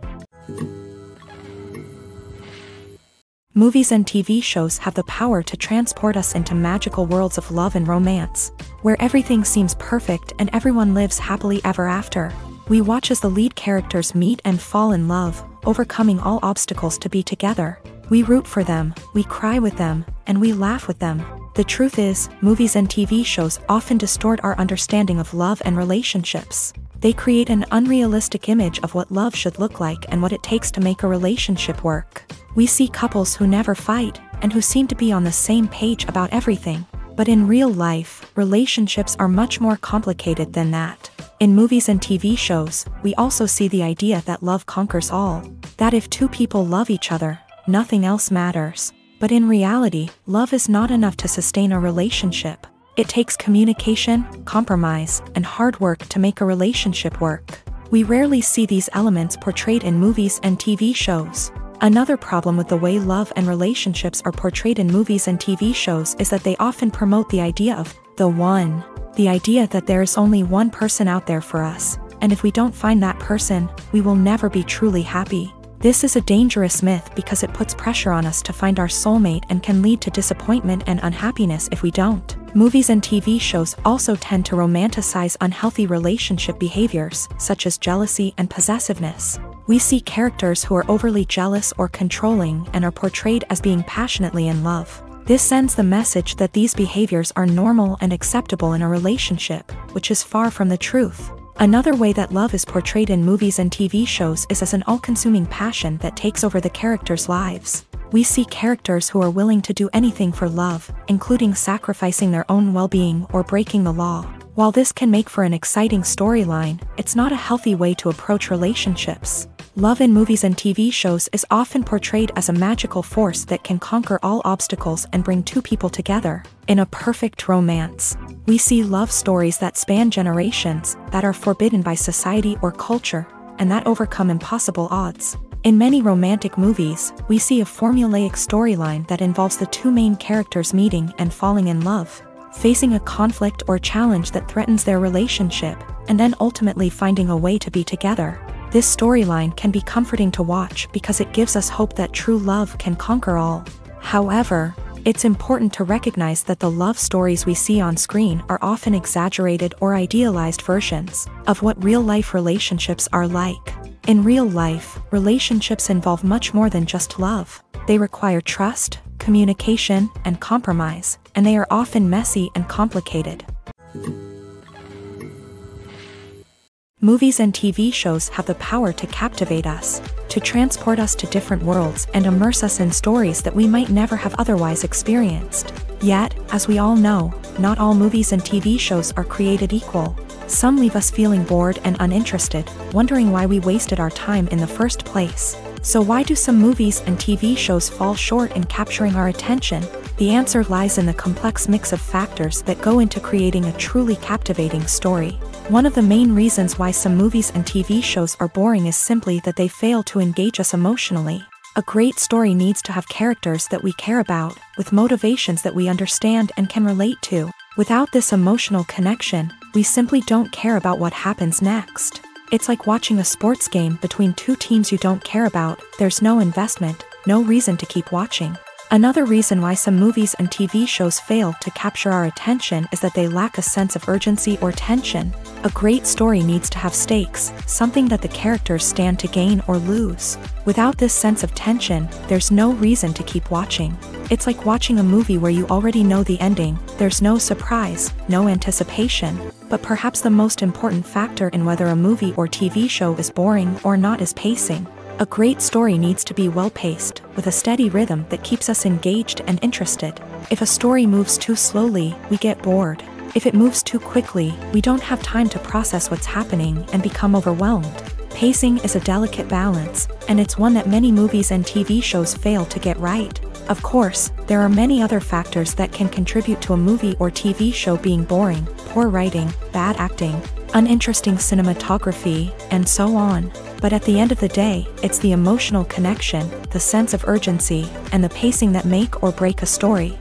Movies and TV shows have the power to transport us into magical worlds of love and romance, where everything seems perfect and everyone lives happily ever after. We watch as the lead characters meet and fall in love, overcoming all obstacles to be together. We root for them, we cry with them, and we laugh with them. The truth is, movies and TV shows often distort our understanding of love and relationships. They create an unrealistic image of what love should look like and what it takes to make a relationship work. We see couples who never fight, and who seem to be on the same page about everything. But in real life, relationships are much more complicated than that. In movies and TV shows, we also see the idea that love conquers all. That if two people love each other, nothing else matters. But in reality, love is not enough to sustain a relationship. It takes communication, compromise, and hard work to make a relationship work. We rarely see these elements portrayed in movies and TV shows. Another problem with the way love and relationships are portrayed in movies and TV shows is that they often promote the idea of the one. The idea that there is only one person out there for us, and if we don't find that person, we will never be truly happy. This is a dangerous myth because it puts pressure on us to find our soulmate and can lead to disappointment and unhappiness if we don't. Movies and TV shows also tend to romanticize unhealthy relationship behaviors, such as jealousy and possessiveness. We see characters who are overly jealous or controlling and are portrayed as being passionately in love. This sends the message that these behaviors are normal and acceptable in a relationship, which is far from the truth. Another way that love is portrayed in movies and TV shows is as an all-consuming passion that takes over the characters' lives. We see characters who are willing to do anything for love, including sacrificing their own well-being or breaking the law. While this can make for an exciting storyline, it's not a healthy way to approach relationships. Love in movies and TV shows is often portrayed as a magical force that can conquer all obstacles and bring two people together. In a perfect romance, we see love stories that span generations, that are forbidden by society or culture, and that overcome impossible odds. In many romantic movies, we see a formulaic storyline that involves the two main characters meeting and falling in love, facing a conflict or challenge that threatens their relationship, and then ultimately finding a way to be together. This storyline can be comforting to watch because it gives us hope that true love can conquer all. However, it's important to recognize that the love stories we see on screen are often exaggerated or idealized versions of what real-life relationships are like. In real life, relationships involve much more than just love. They require trust, communication, and compromise, and they are often messy and complicated. Movies and TV shows have the power to captivate us, to transport us to different worlds and immerse us in stories that we might never have otherwise experienced. Yet, as we all know, not all movies and TV shows are created equal. Some leave us feeling bored and uninterested, wondering why we wasted our time in the first place. So why do some movies and TV shows fall short in capturing our attention? The answer lies in the complex mix of factors that go into creating a truly captivating story. One of the main reasons why some movies and TV shows are boring is simply that they fail to engage us emotionally. A great story needs to have characters that we care about, with motivations that we understand and can relate to. Without this emotional connection, we simply don't care about what happens next. It's like watching a sports game between two teams you don't care about. There's no investment, no reason to keep watching. Another reason why some movies and TV shows fail to capture our attention is that they lack a sense of urgency or tension. A great story needs to have stakes, something that the characters stand to gain or lose. Without this sense of tension, there's no reason to keep watching. It's like watching a movie where you already know the ending. There's no surprise, no anticipation. But perhaps the most important factor in whether a movie or TV show is boring or not is pacing. A great story needs to be well-paced, with a steady rhythm that keeps us engaged and interested. If a story moves too slowly, we get bored. If it moves too quickly, we don't have time to process what's happening and become overwhelmed. Pacing is a delicate balance, and it's one that many movies and TV shows fail to get right. Of course, there are many other factors that can contribute to a movie or TV show being boring: poor writing, bad acting, uninteresting cinematography, and so on. But at the end of the day, it's the emotional connection, the sense of urgency, and the pacing that make or break a story.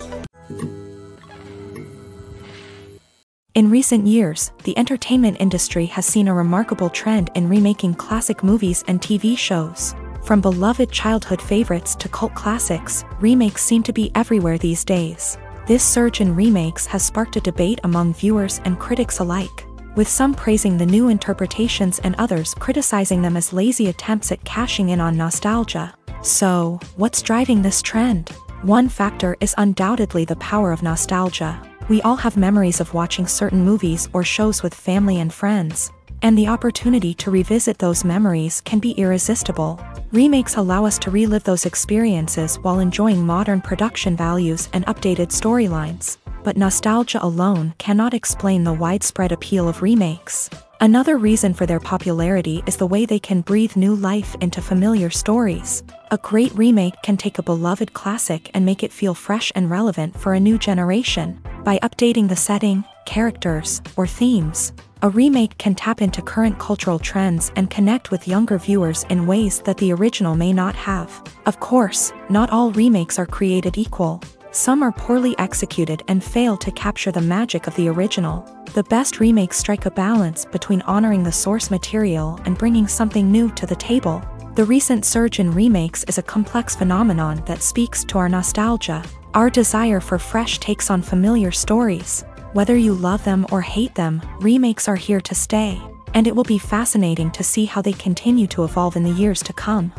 In recent years, the entertainment industry has seen a remarkable trend in remaking classic movies and TV shows. From beloved childhood favorites to cult classics, remakes seem to be everywhere these days. This surge in remakes has sparked a debate among viewers and critics alike, with some praising the new interpretations and others criticizing them as lazy attempts at cashing in on nostalgia. So, what's driving this trend? One factor is undoubtedly the power of nostalgia. We all have memories of watching certain movies or shows with family and friends, and the opportunity to revisit those memories can be irresistible. Remakes allow us to relive those experiences while enjoying modern production values and updated storylines. But nostalgia alone cannot explain the widespread appeal of remakes. Another reason for their popularity is the way they can breathe new life into familiar stories. A great remake can take a beloved classic and make it feel fresh and relevant for a new generation. By updating the setting, characters, or themes, a remake can tap into current cultural trends and connect with younger viewers in ways that the original may not have. Of course, not all remakes are created equal. Some are poorly executed and fail to capture the magic of the original. The best remakes strike a balance between honoring the source material and bringing something new to the table. The recent surge in remakes is a complex phenomenon that speaks to our nostalgia, our desire for fresh takes on familiar stories. Whether you love them or hate them, remakes are here to stay, and it will be fascinating to see how they continue to evolve in the years to come.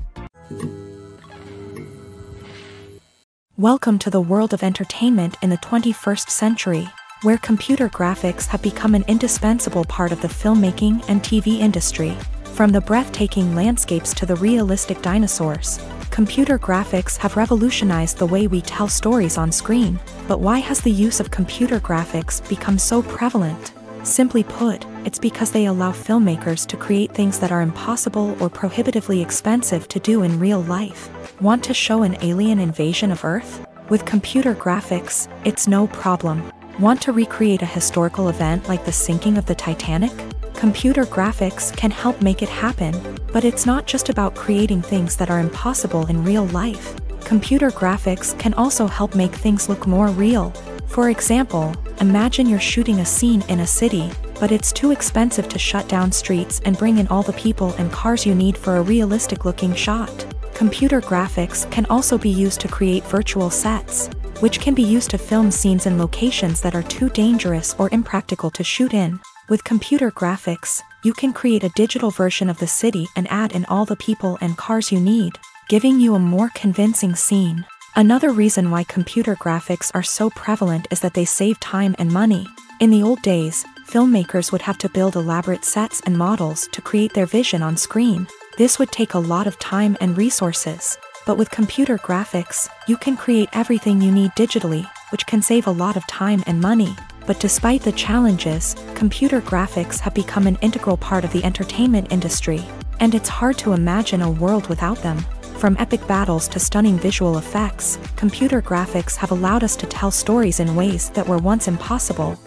Welcome to the world of entertainment in the 21st century, where computer graphics have become an indispensable part of the filmmaking and TV industry. From the breathtaking landscapes to the realistic dinosaurs, computer graphics have revolutionized the way we tell stories on screen. But why has the use of computer graphics become so prevalent? Simply put, it's because they allow filmmakers to create things that are impossible or prohibitively expensive to do in real life. Want to show an alien invasion of Earth? With computer graphics, it's no problem. Want to recreate a historical event like the sinking of the Titanic? Computer graphics can help make it happen, but it's not just about creating things that are impossible in real life. Computer graphics can also help make things look more real. For example, imagine you're shooting a scene in a city, but it's too expensive to shut down streets and bring in all the people and cars you need for a realistic-looking shot. Computer graphics can also be used to create virtual sets, which can be used to film scenes in locations that are too dangerous or impractical to shoot in. With computer graphics, you can create a digital version of the city and add in all the people and cars you need, giving you a more convincing scene. Another reason why computer graphics are so prevalent is that they save time and money. In the old days, filmmakers would have to build elaborate sets and models to create their vision on screen. This would take a lot of time and resources. But with computer graphics, you can create everything you need digitally, which can save a lot of time and money. But despite the challenges, computer graphics have become an integral part of the entertainment industry, and it's hard to imagine a world without them. From epic battles to stunning visual effects, computer graphics have allowed us to tell stories in ways that were once impossible.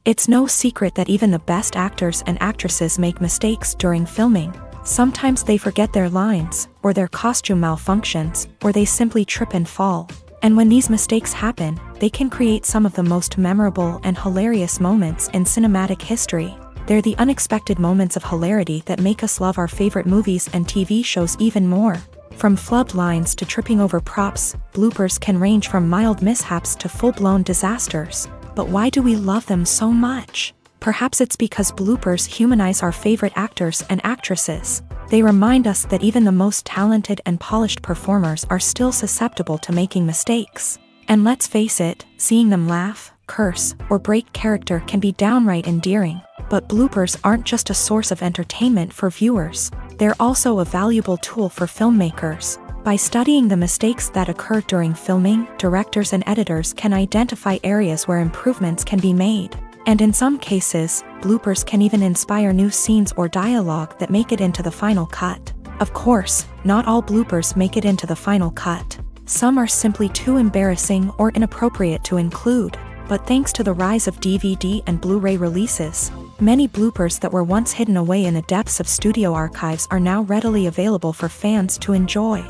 It's no secret that even the best actors and actresses make mistakes during filming. Sometimes they forget their lines, or their costume malfunctions, or they simply trip and fall. And when these mistakes happen, they can create some of the most memorable and hilarious moments in cinematic history. They're the unexpected moments of hilarity that make us love our favorite movies and TV shows even more. From flubbed lines to tripping over props, bloopers can range from mild mishaps to full-blown disasters. But why do we love them so much? Perhaps it's because bloopers humanize our favorite actors and actresses. They remind us that even the most talented and polished performers are still susceptible to making mistakes. And let's face it, seeing them laugh, curse, or break character can be downright endearing. But bloopers aren't just a source of entertainment for viewers. They're also a valuable tool for filmmakers. By studying the mistakes that occur during filming, directors and editors can identify areas where improvements can be made. And in some cases, bloopers can even inspire new scenes or dialogue that make it into the final cut. Of course, not all bloopers make it into the final cut. Some are simply too embarrassing or inappropriate to include. But thanks to the rise of DVD and Blu-ray releases, many bloopers that were once hidden away in the depths of studio archives are now readily available for fans to enjoy.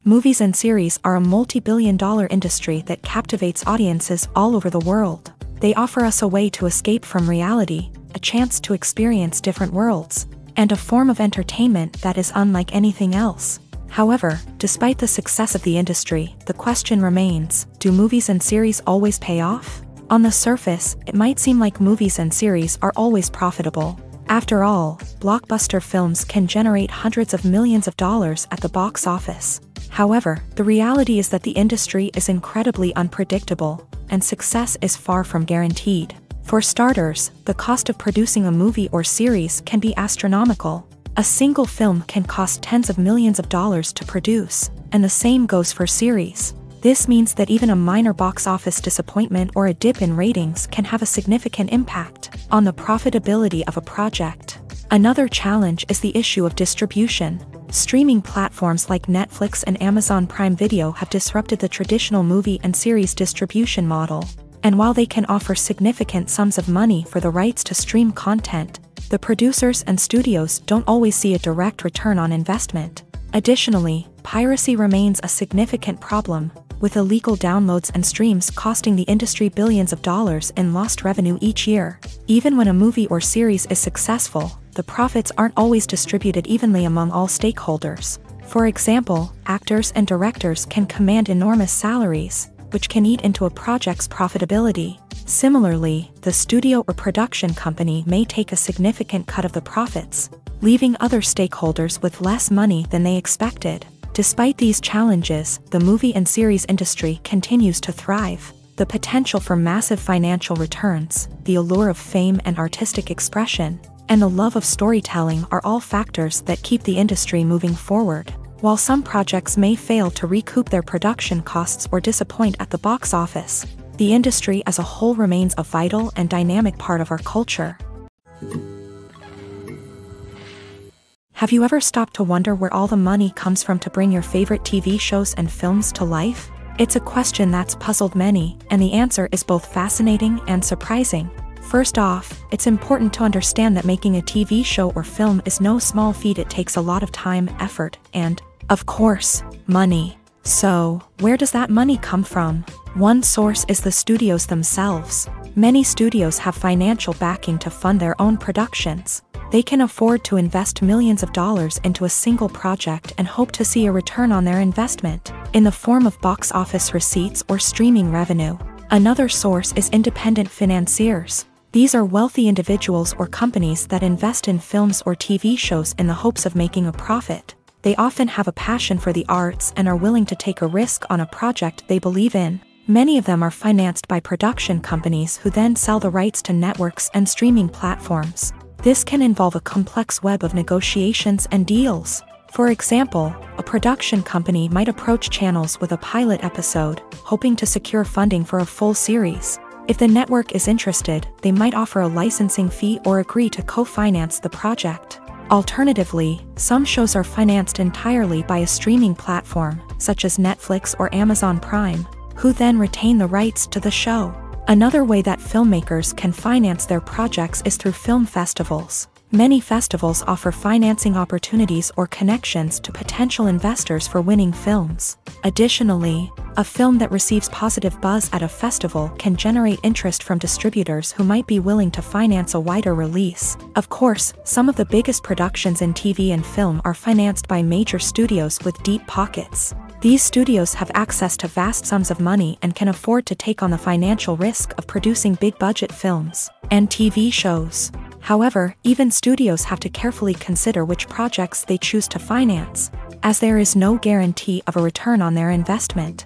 Movies and series are a multi-billion-dollar industry that captivates audiences all over the world. They offer us a way to escape from reality, a chance to experience different worlds, and a form of entertainment that is unlike anything else. However, despite the success of the industry, the question remains, do movies and series always pay off? On the surface, it might seem like movies and series are always profitable. After all, blockbuster films can generate hundreds of millions of dollars at the box office. However, the reality is that the industry is incredibly unpredictable, and success is far from guaranteed. For starters, the cost of producing a movie or series can be astronomical. A single film can cost tens of millions of dollars to produce, and the same goes for series. This means that even a minor box office disappointment or a dip in ratings can have a significant impact on the profitability of a project. Another challenge is the issue of distribution. Streaming platforms like Netflix and Amazon Prime Video have disrupted the traditional movie and series distribution model. And while they can offer significant sums of money for the rights to stream content, the producers and studios don't always see a direct return on investment. Additionally, piracy remains a significant problem, with illegal downloads and streams costing the industry billions of dollars in lost revenue each year. Even when a movie or series is successful, the profits aren't always distributed evenly among all stakeholders. For example, actors and directors can command enormous salaries, which can eat into a project's profitability. Similarly, the studio or production company may take a significant cut of the profits, leaving other stakeholders with less money than they expected. Despite these challenges, the movie and series industry continues to thrive. The potential for massive financial returns, the allure of fame and artistic expression, and the love of storytelling are all factors that keep the industry moving forward. While some projects may fail to recoup their production costs or disappoint at the box office, the industry as a whole remains a vital and dynamic part of our culture. Have you ever stopped to wonder where all the money comes from to bring your favorite TV shows and films to life? It's a question that's puzzled many, and the answer is both fascinating and surprising. First off, it's important to understand that making a TV show or film is no small feat. It takes a lot of time, effort, and, of course, money. So, where does that money come from? One source is the studios themselves. Many studios have financial backing to fund their own productions. They can afford to invest millions of dollars into a single project and hope to see a return on their investment, in the form of box office receipts or streaming revenue. Another source is independent financiers. These are wealthy individuals or companies that invest in films or TV shows in the hopes of making a profit. They often have a passion for the arts and are willing to take a risk on a project they believe in. Many of them are financed by production companies who then sell the rights to networks and streaming platforms. This can involve a complex web of negotiations and deals. For example, a production company might approach channels with a pilot episode, hoping to secure funding for a full series. If the network is interested, they might offer a licensing fee or agree to co-finance the project. Alternatively, some shows are financed entirely by a streaming platform, such as Netflix or Amazon Prime, who then retain the rights to the show. Another way that filmmakers can finance their projects is through film festivals. Many festivals offer financing opportunities or connections to potential investors for winning films. Additionally, a film that receives positive buzz at a festival can generate interest from distributors who might be willing to finance a wider release. Of course, some of the biggest productions in TV and film are financed by major studios with deep pockets. These studios have access to vast sums of money and can afford to take on the financial risk of producing big-budget films and TV shows. However, even studios have to carefully consider which projects they choose to finance, as there is no guarantee of a return on their investment.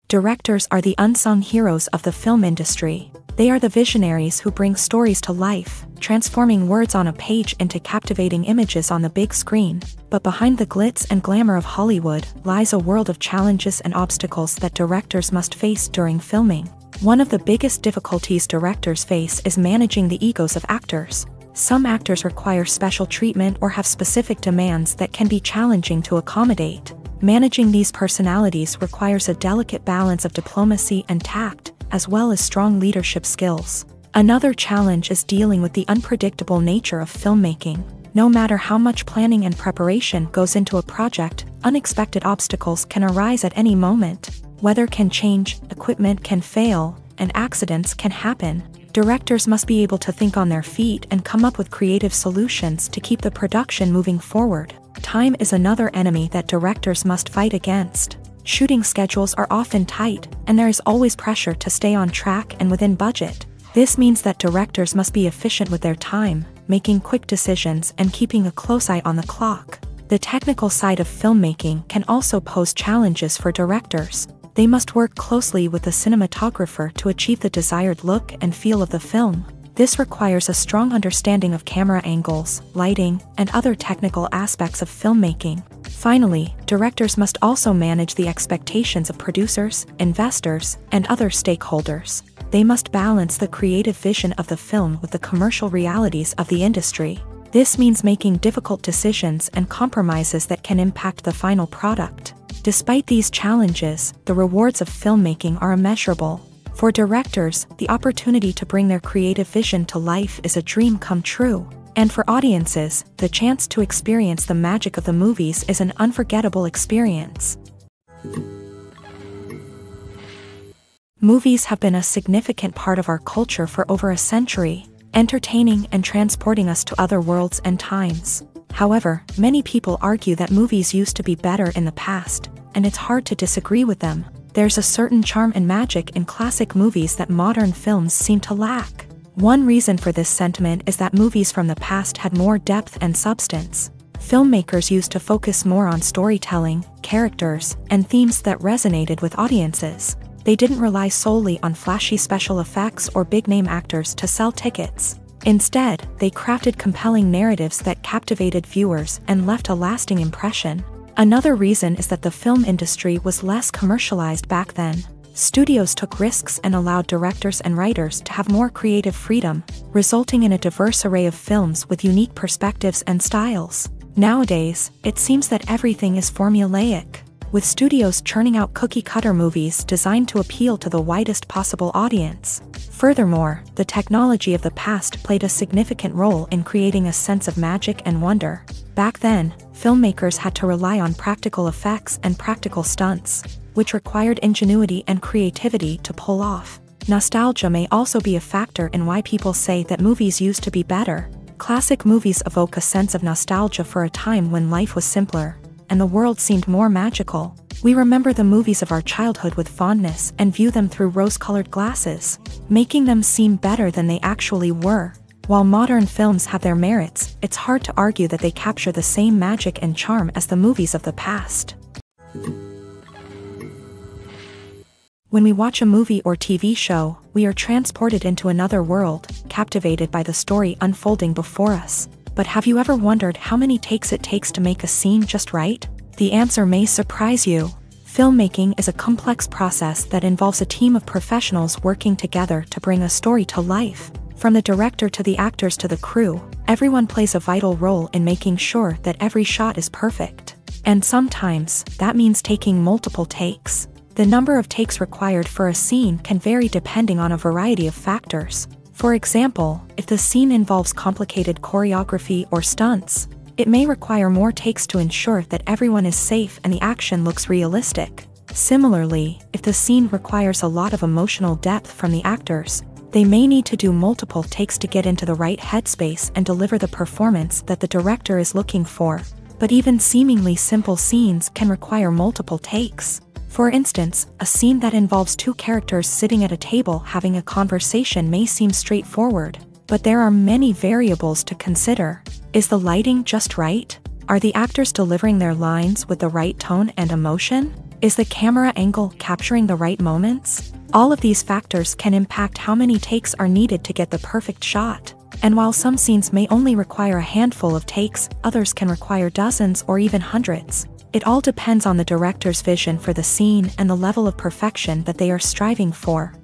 Directors are the unsung heroes of the film industry. They are the visionaries who bring stories to life, transforming words on a page into captivating images on the big screen. But behind the glitz and glamour of Hollywood lies a world of challenges and obstacles that directors must face during filming. One of the biggest difficulties directors face is managing the egos of actors. Some actors require special treatment or have specific demands that can be challenging to accommodate. Managing these personalities requires a delicate balance of diplomacy and tact, as well as strong leadership skills. Another challenge is dealing with the unpredictable nature of filmmaking. No matter how much planning and preparation goes into a project, unexpected obstacles can arise at any moment. Weather can change, equipment can fail, and accidents can happen. Directors must be able to think on their feet and come up with creative solutions to keep the production moving forward. Time is another enemy that directors must fight against. Shooting schedules are often tight, and there is always pressure to stay on track and within budget. This means that directors must be efficient with their time, making quick decisions and keeping a close eye on the clock. The technical side of filmmaking can also pose challenges for directors. They must work closely with the cinematographer to achieve the desired look and feel of the film. This requires a strong understanding of camera angles, lighting, and other technical aspects of filmmaking. Finally, directors must also manage the expectations of producers, investors, and other stakeholders. They must balance the creative vision of the film with the commercial realities of the industry. This means making difficult decisions and compromises that can impact the final product. Despite these challenges, the rewards of filmmaking are immeasurable. For directors, the opportunity to bring their creative vision to life is a dream come true. And for audiences, the chance to experience the magic of the movies is an unforgettable experience. Movies have been a significant part of our culture for over a century, entertaining and transporting us to other worlds and times. However, many people argue that movies used to be better in the past, and it's hard to disagree with them. There's a certain charm and magic in classic movies that modern films seem to lack. One reason for this sentiment is that movies from the past had more depth and substance. Filmmakers used to focus more on storytelling, characters, and themes that resonated with audiences. They didn't rely solely on flashy special effects or big-name actors to sell tickets. Instead, they crafted compelling narratives that captivated viewers and left a lasting impression. Another reason is that the film industry was less commercialized back then. Studios took risks and allowed directors and writers to have more creative freedom, resulting in a diverse array of films with unique perspectives and styles. Nowadays, it seems that everything is formulaic, with studios churning out cookie-cutter movies designed to appeal to the widest possible audience. Furthermore, the technology of the past played a significant role in creating a sense of magic and wonder. Back then, filmmakers had to rely on practical effects and practical stunts, which required ingenuity and creativity to pull off. Nostalgia may also be a factor in why people say that movies used to be better. Classic movies evoke a sense of nostalgia for a time when life was simpler, and the world seemed more magical. We remember the movies of our childhood with fondness and view them through rose-colored glasses, making them seem better than they actually were. While modern films have their merits, it's hard to argue that they capture the same magic and charm as the movies of the past. When we watch a movie or TV show, we are transported into another world, captivated by the story unfolding before us. But have you ever wondered how many takes it takes to make a scene just right? The answer may surprise you. Filmmaking is a complex process that involves a team of professionals working together to bring a story to life. From the director to the actors to the crew, everyone plays a vital role in making sure that every shot is perfect. And sometimes, that means taking multiple takes. The number of takes required for a scene can vary depending on a variety of factors. For example, if the scene involves complicated choreography or stunts, it may require more takes to ensure that everyone is safe and the action looks realistic. Similarly, if the scene requires a lot of emotional depth from the actors, they may need to do multiple takes to get into the right headspace and deliver the performance that the director is looking for. But even seemingly simple scenes can require multiple takes. For instance, a scene that involves two characters sitting at a table having a conversation may seem straightforward, but there are many variables to consider. Is the lighting just right? Are the actors delivering their lines with the right tone and emotion? Is the camera angle capturing the right moments? All of these factors can impact how many takes are needed to get the perfect shot. And while some scenes may only require a handful of takes, others can require dozens or even hundreds. It all depends on the director's vision for the scene and the level of perfection that they are striving for.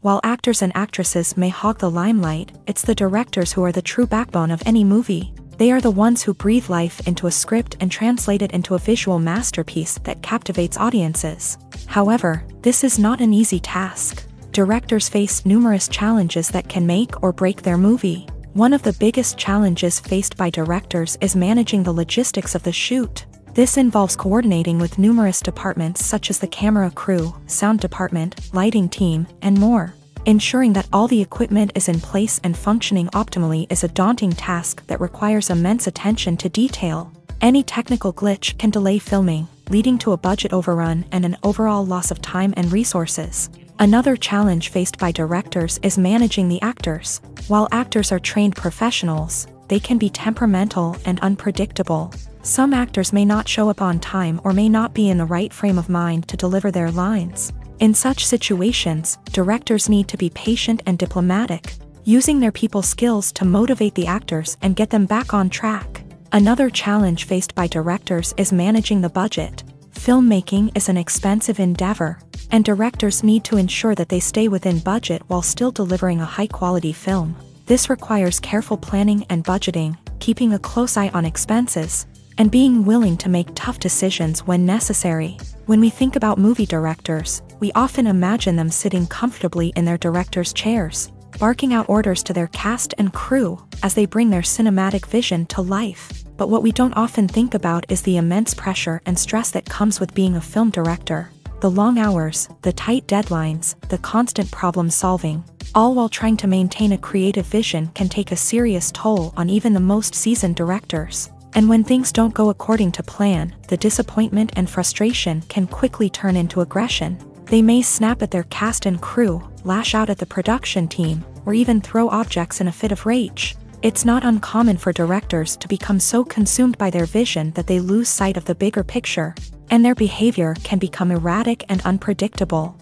While actors and actresses may hog the limelight, it's the directors who are the true backbone of any movie. They are the ones who breathe life into a script and translate it into a visual masterpiece that captivates audiences. However, this is not an easy task. Directors face numerous challenges that can make or break their movie. One of the biggest challenges faced by directors is managing the logistics of the shoot. This involves coordinating with numerous departments such as the camera crew, sound department, lighting team, and more. Ensuring that all the equipment is in place and functioning optimally is a daunting task that requires immense attention to detail. Any technical glitch can delay filming, leading to a budget overrun and an overall loss of time and resources. Another challenge faced by directors is managing the actors. While actors are trained professionals, they can be temperamental and unpredictable. Some actors may not show up on time or may not be in the right frame of mind to deliver their lines. In such situations, directors need to be patient and diplomatic, using their people skills to motivate the actors and get them back on track. Another challenge faced by directors is managing the budget. Filmmaking is an expensive endeavor, and directors need to ensure that they stay within budget while still delivering a high-quality film. This requires careful planning and budgeting, keeping a close eye on expenses, and being willing to make tough decisions when necessary. When we think about movie directors, we often imagine them sitting comfortably in their director's chairs, barking out orders to their cast and crew as they bring their cinematic vision to life. But what we don't often think about is the immense pressure and stress that comes with being a film director. The long hours, the tight deadlines, the constant problem solving, all while trying to maintain a creative vision can take a serious toll on even the most seasoned directors. And when things don't go according to plan, the disappointment and frustration can quickly turn into aggression. They may snap at their cast and crew, lash out at the production team, or even throw objects in a fit of rage. It's not uncommon for directors to become so consumed by their vision that they lose sight of the bigger picture, and their behavior can become erratic and unpredictable.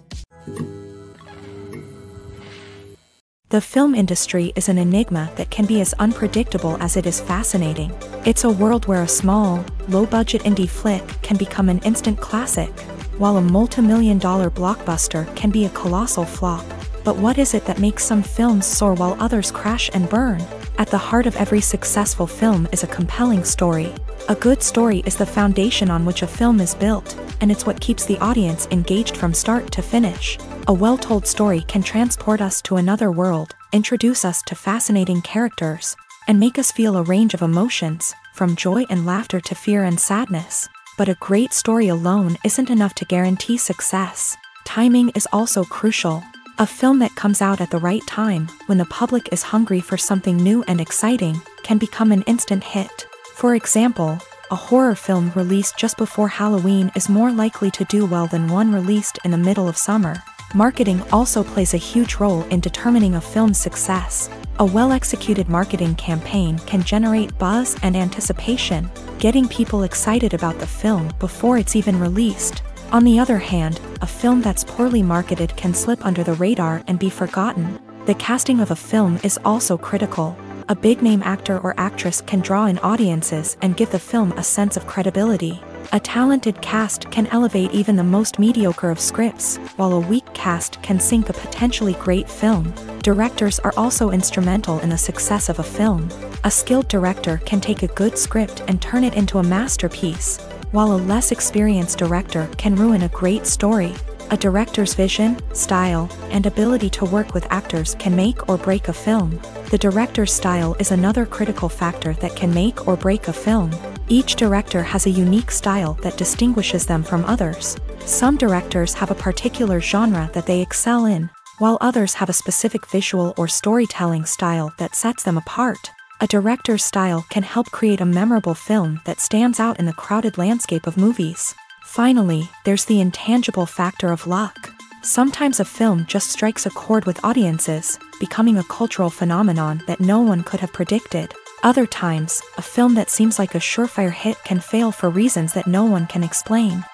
The film industry is an enigma that can be as unpredictable as it is fascinating. It's a world where a small, low-budget indie flick can become an instant classic, while a multi-million-dollar blockbuster can be a colossal flop. But what is it that makes some films soar while others crash and burn? At the heart of every successful film is a compelling story. A good story is the foundation on which a film is built, and it's what keeps the audience engaged from start to finish. A well-told story can transport us to another world, introduce us to fascinating characters, and make us feel a range of emotions, from joy and laughter to fear and sadness. But a great story alone isn't enough to guarantee success. Timing is also crucial. A film that comes out at the right time, when the public is hungry for something new and exciting, can become an instant hit. For example, a horror film released just before Halloween is more likely to do well than one released in the middle of summer. Marketing also plays a huge role in determining a film's success. A well-executed marketing campaign can generate buzz and anticipation, getting people excited about the film before it's even released. On the other hand, a film that's poorly marketed can slip under the radar and be forgotten. The casting of a film is also critical. A big-name actor or actress can draw in audiences and give the film a sense of credibility. A talented cast can elevate even the most mediocre of scripts, while a weak cast can sink a potentially great film. Directors are also instrumental in the success of a film. A skilled director can take a good script and turn it into a masterpiece, while a less experienced director can ruin a great story. A director's vision, style, and ability to work with actors can make or break a film. The director's style is another critical factor that can make or break a film. Each director has a unique style that distinguishes them from others. Some directors have a particular genre that they excel in, while others have a specific visual or storytelling style that sets them apart. A director's style can help create a memorable film that stands out in the crowded landscape of movies. Finally, there's the intangible factor of luck. Sometimes a film just strikes a chord with audiences, becoming a cultural phenomenon that no one could have predicted. Other times, a film that seems like a surefire hit can fail for reasons that no one can explain.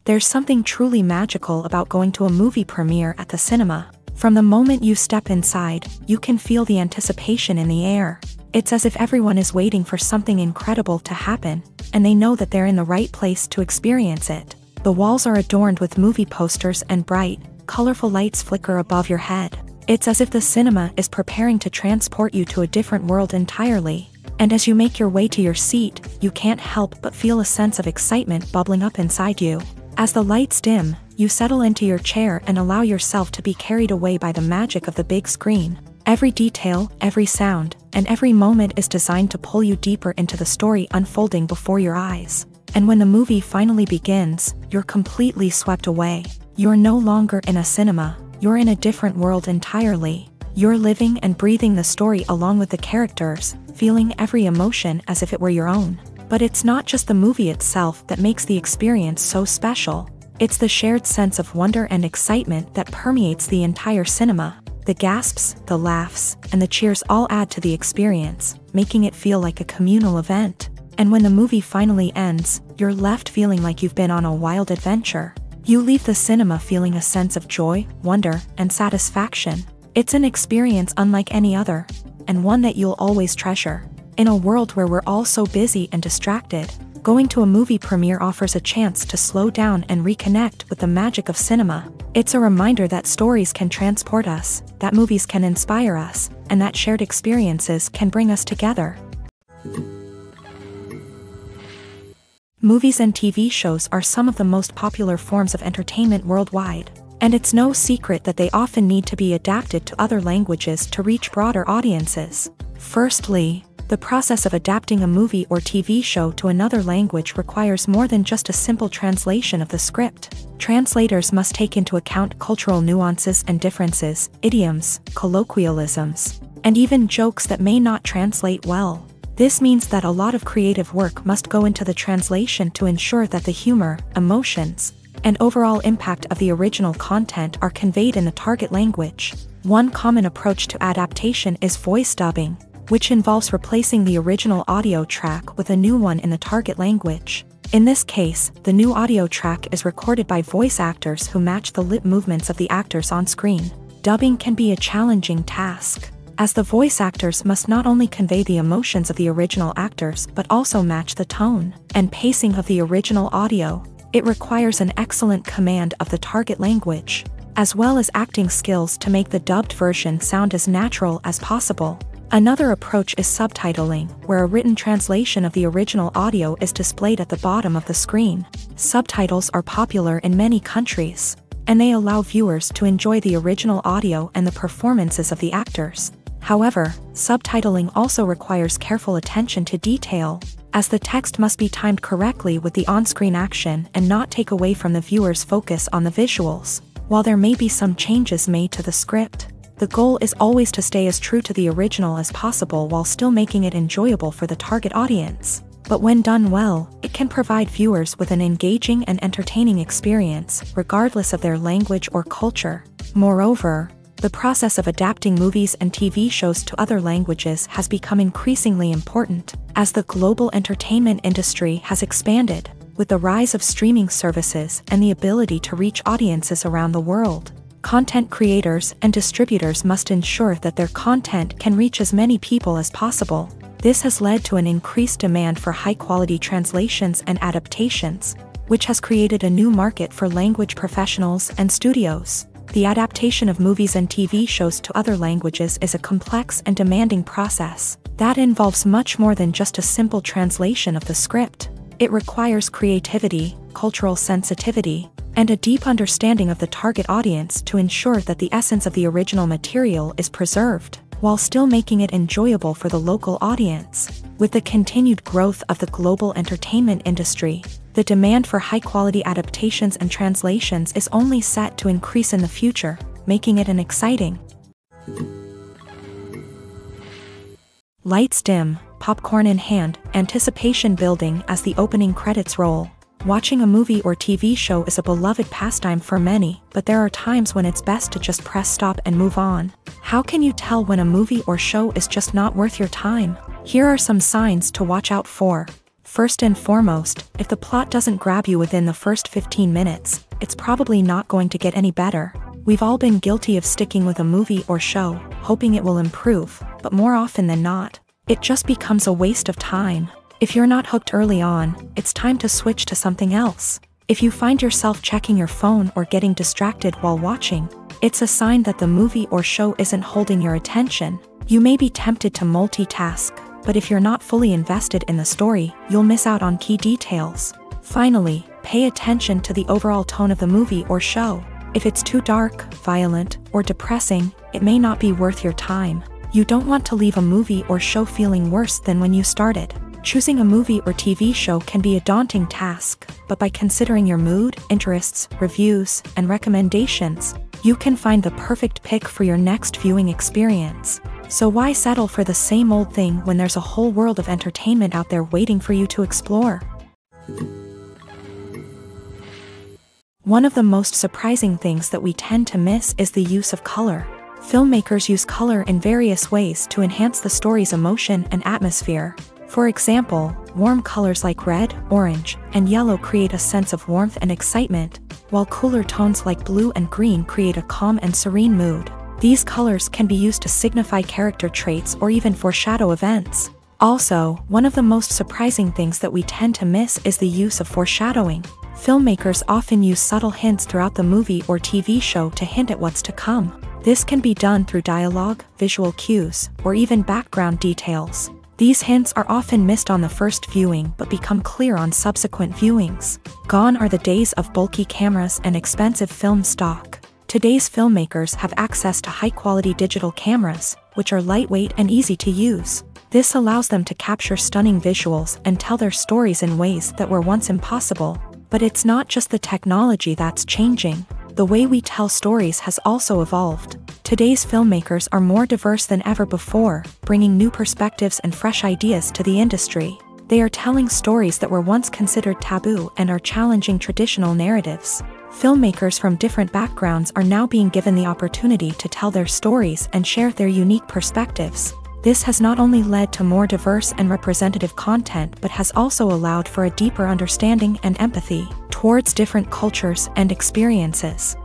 There's something truly magical about going to a movie premiere at the cinema. From the moment you step inside, you can feel the anticipation in the air. It's as if everyone is waiting for something incredible to happen, and they know that they're in the right place to experience it. The walls are adorned with movie posters and bright, colorful lights flicker above your head. It's as if the cinema is preparing to transport you to a different world entirely. And as you make your way to your seat, you can't help but feel a sense of excitement bubbling up inside you. As the lights dim, you settle into your chair and allow yourself to be carried away by the magic of the big screen. Every detail, every sound, and every moment is designed to pull you deeper into the story unfolding before your eyes. And when the movie finally begins, you're completely swept away. You're no longer in a cinema, you're in a different world entirely. You're living and breathing the story along with the characters, feeling every emotion as if it were your own. But it's not just the movie itself that makes the experience so special. It's the shared sense of wonder and excitement that permeates the entire cinema. The gasps, the laughs, and the cheers all add to the experience, making it feel like a communal event. And when the movie finally ends, you're left feeling like you've been on a wild adventure. You leave the cinema feeling a sense of joy, wonder, and satisfaction. It's an experience unlike any other, and one that you'll always treasure. In a world where we're all so busy and distracted, going to a movie premiere offers a chance to slow down and reconnect with the magic of cinema. It's a reminder that stories can transport us, that movies can inspire us, and that shared experiences can bring us together. Movies and TV shows are some of the most popular forms of entertainment worldwide, and it's no secret that they often need to be adapted to other languages to reach broader audiences. Firstly, the process of adapting a movie or TV show to another language requires more than just a simple translation of the script. Translators must take into account cultural nuances and differences, idioms, colloquialisms, and even jokes that may not translate well. This means that a lot of creative work must go into the translation to ensure that the humor, emotions, and overall impact of the original content are conveyed in the target language. One common approach to adaptation is voice dubbing, which involves replacing the original audio track with a new one in the target language. In this case, the new audio track is recorded by voice actors who match the lip movements of the actors on screen. Dubbing can be a challenging task, as the voice actors must not only convey the emotions of the original actors but also match the tone and pacing of the original audio. It requires an excellent command of the target language, as well as acting skills to make the dubbed version sound as natural as possible. Another approach is subtitling, where a written translation of the original audio is displayed at the bottom of the screen. Subtitles are popular in many countries, and they allow viewers to enjoy the original audio and the performances of the actors. However, subtitling also requires careful attention to detail, as the text must be timed correctly with the on-screen action and not take away from the viewer's focus on the visuals. While there may be some changes made to the script, the goal is always to stay as true to the original as possible while still making it enjoyable for the target audience. But when done well, it can provide viewers with an engaging and entertaining experience, regardless of their language or culture. Moreover, the process of adapting movies and TV shows to other languages has become increasingly important, as the global entertainment industry has expanded, with the rise of streaming services and the ability to reach audiences around the world. Content creators and distributors must ensure that their content can reach as many people as possible. This has led to an increased demand for high-quality translations and adaptations, which has created a new market for language professionals and studios. The adaptation of movies and TV shows to other languages is a complex and demanding process that involves much more than just a simple translation of the script. It requires creativity, cultural sensitivity, and a deep understanding of the target audience to ensure that the essence of the original material is preserved, while still making it enjoyable for the local audience. With the continued growth of the global entertainment industry, the demand for high-quality adaptations and translations is only set to increase in the future, making it an exciting. Lights dim, popcorn in hand, anticipation building as the opening credits roll. Watching a movie or TV show is a beloved pastime for many, but there are times when it's best to just press stop and move on. How can you tell when a movie or show is just not worth your time? Here are some signs to watch out for. First and foremost, if the plot doesn't grab you within the first 15 minutes, it's probably not going to get any better. We've all been guilty of sticking with a movie or show, hoping it will improve, but more often than not, it just becomes a waste of time. If you're not hooked early on, it's time to switch to something else. If you find yourself checking your phone or getting distracted while watching, it's a sign that the movie or show isn't holding your attention. You may be tempted to multitask, but if you're not fully invested in the story, you'll miss out on key details. Finally, pay attention to the overall tone of the movie or show. If it's too dark, violent, or depressing, it may not be worth your time. You don't want to leave a movie or show feeling worse than when you started. Choosing a movie or TV show can be a daunting task, but by considering your mood, interests, reviews, and recommendations, you can find the perfect pick for your next viewing experience. So why settle for the same old thing when there's a whole world of entertainment out there waiting for you to explore? One of the most surprising things that we tend to miss is the use of color. Filmmakers use color in various ways to enhance the story's emotion and atmosphere. For example, warm colors like red, orange, and yellow create a sense of warmth and excitement, while cooler tones like blue and green create a calm and serene mood. These colors can be used to signify character traits or even foreshadow events. Also, one of the most surprising things that we tend to miss is the use of foreshadowing. Filmmakers often use subtle hints throughout the movie or TV show to hint at what's to come. This can be done through dialogue, visual cues, or even background details. These hints are often missed on the first viewing but become clear on subsequent viewings. Gone are the days of bulky cameras and expensive film stock. Today's filmmakers have access to high-quality digital cameras, which are lightweight and easy to use. This allows them to capture stunning visuals and tell their stories in ways that were once impossible. But it's not just the technology that's changing. The way we tell stories has also evolved. Today's filmmakers are more diverse than ever before, bringing new perspectives and fresh ideas to the industry. They are telling stories that were once considered taboo and are challenging traditional narratives. Filmmakers from different backgrounds are now being given the opportunity to tell their stories and share their unique perspectives. This has not only led to more diverse and representative content but has also allowed for a deeper understanding and empathy towards different cultures and experiences.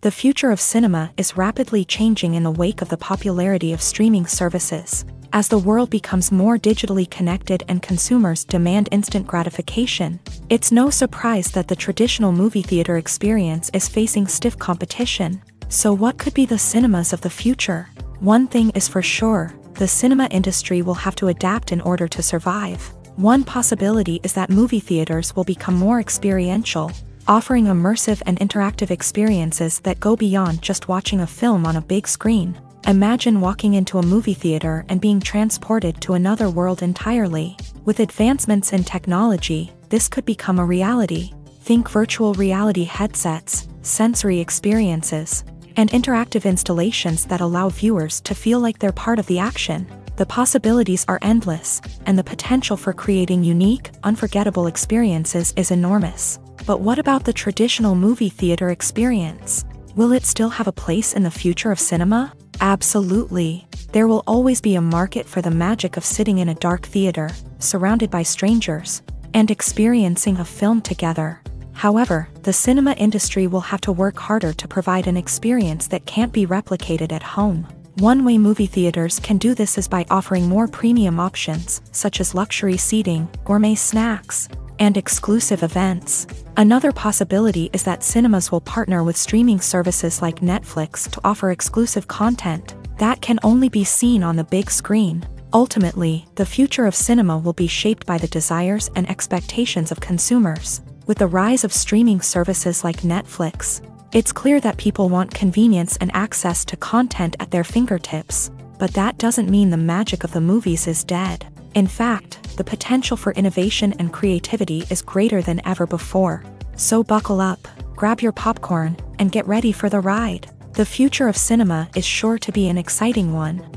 The future of cinema is rapidly changing in the wake of the popularity of streaming services. As the world becomes more digitally connected and consumers demand instant gratification, it's no surprise that the traditional movie theater experience is facing stiff competition. So what could be the cinemas of the future? One thing is for sure, the cinema industry will have to adapt in order to survive. One possibility is that movie theaters will become more experiential, offering immersive and interactive experiences that go beyond just watching a film on a big screen. Imagine walking into a movie theater and being transported to another world entirely. With advancements in technology, this could become a reality. Think virtual reality headsets, sensory experiences, and interactive installations that allow viewers to feel like they're part of the action. The possibilities are endless, and the potential for creating unique, unforgettable experiences is enormous. But what about the traditional movie theater experience? Will it still have a place in the future of cinema? Absolutely. There will always be a market for the magic of sitting in a dark theater, surrounded by strangers, and experiencing a film together. However, the cinema industry will have to work harder to provide an experience that can't be replicated at home. One way movie theaters can do this is by offering more premium options, such as luxury seating, gourmet snacks, and exclusive events. Another possibility is that cinemas will partner with streaming services like Netflix to offer exclusive content that can only be seen on the big screen. Ultimately, the future of cinema will be shaped by the desires and expectations of consumers. With the rise of streaming services like Netflix, it's clear that people want convenience and access to content at their fingertips. But that doesn't mean the magic of the movies is dead. In fact, the potential for innovation and creativity is greater than ever before. So buckle up, grab your popcorn, and get ready for the ride. The future of cinema is sure to be an exciting one.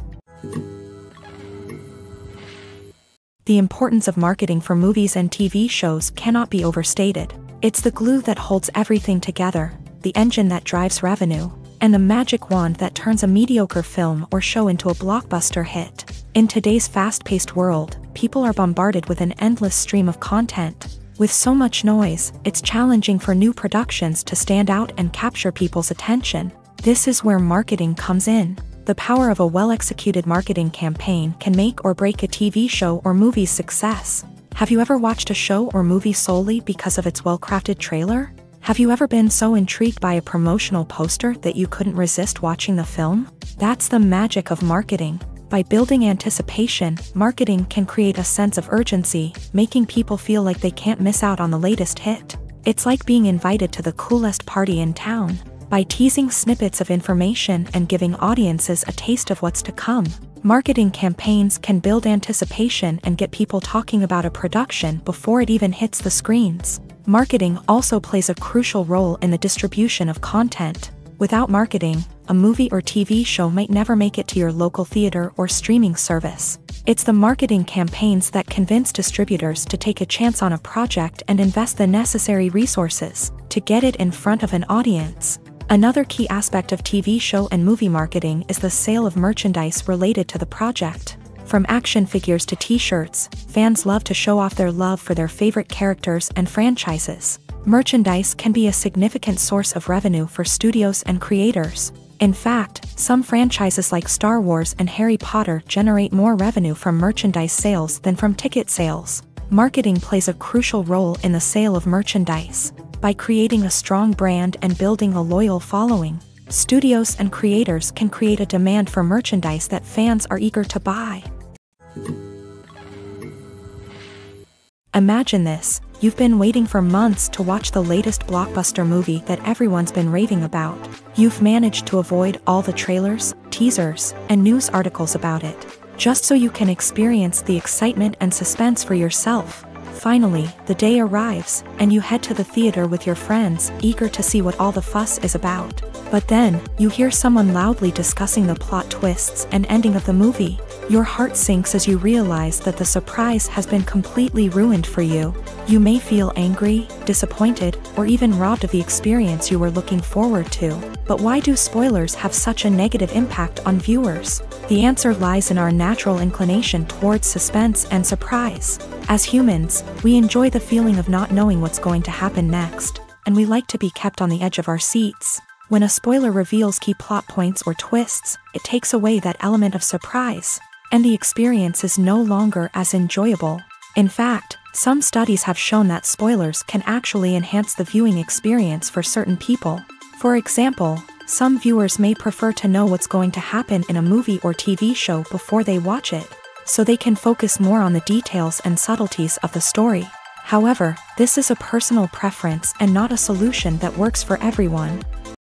The importance of marketing for movies and TV shows cannot be overstated. It's the glue that holds everything together, the engine that drives revenue, and the magic wand that turns a mediocre film or show into a blockbuster hit. In today's fast-paced world, people are bombarded with an endless stream of content. With so much noise, it's challenging for new productions to stand out and capture people's attention. This is where marketing comes in. The power of a well-executed marketing campaign can make or break a TV show or movie's success. Have you ever watched a show or movie solely because of its well-crafted trailer? Have you ever been so intrigued by a promotional poster that you couldn't resist watching the film? That's the magic of marketing. By building anticipation, marketing can create a sense of urgency, making people feel like they can't miss out on the latest hit. It's like being invited to the coolest party in town. By teasing snippets of information and giving audiences a taste of what's to come, marketing campaigns can build anticipation and get people talking about a production before it even hits the screens. Marketing also plays a crucial role in the distribution of content. Without marketing, a movie or TV show might never make it to your local theater or streaming service. It's the marketing campaigns that convince distributors to take a chance on a project and invest the necessary resources to get it in front of an audience. Another key aspect of TV show and movie marketing is the sale of merchandise related to the project. From action figures to t-shirts, fans love to show off their love for their favorite characters and franchises. Merchandise can be a significant source of revenue for studios and creators. In fact, some franchises like Star Wars and Harry Potter generate more revenue from merchandise sales than from ticket sales. Marketing plays a crucial role in the sale of merchandise. By creating a strong brand and building a loyal following, studios and creators can create a demand for merchandise that fans are eager to buy. Imagine this: you've been waiting for months to watch the latest blockbuster movie that everyone's been raving about. You've managed to avoid all the trailers, teasers, and news articles about it, just so you can experience the excitement and suspense for yourself. Finally, the day arrives, and you head to the theater with your friends, eager to see what all the fuss is about. But then, you hear someone loudly discussing the plot twists and ending of the movie. Your heart sinks as you realize that the surprise has been completely ruined for you. You may feel angry, disappointed, or even robbed of the experience you were looking forward to. But why do spoilers have such a negative impact on viewers? The answer lies in our natural inclination towards suspense and surprise. As humans, we enjoy the feeling of not knowing what's going to happen next, and we like to be kept on the edge of our seats. When a spoiler reveals key plot points or twists, it takes away that element of surprise, and the experience is no longer as enjoyable. In fact, some studies have shown that spoilers can actually enhance the viewing experience for certain people. For example, some viewers may prefer to know what's going to happen in a movie or TV show before they watch it, so they can focus more on the details and subtleties of the story. However, this is a personal preference and not a solution that works for everyone.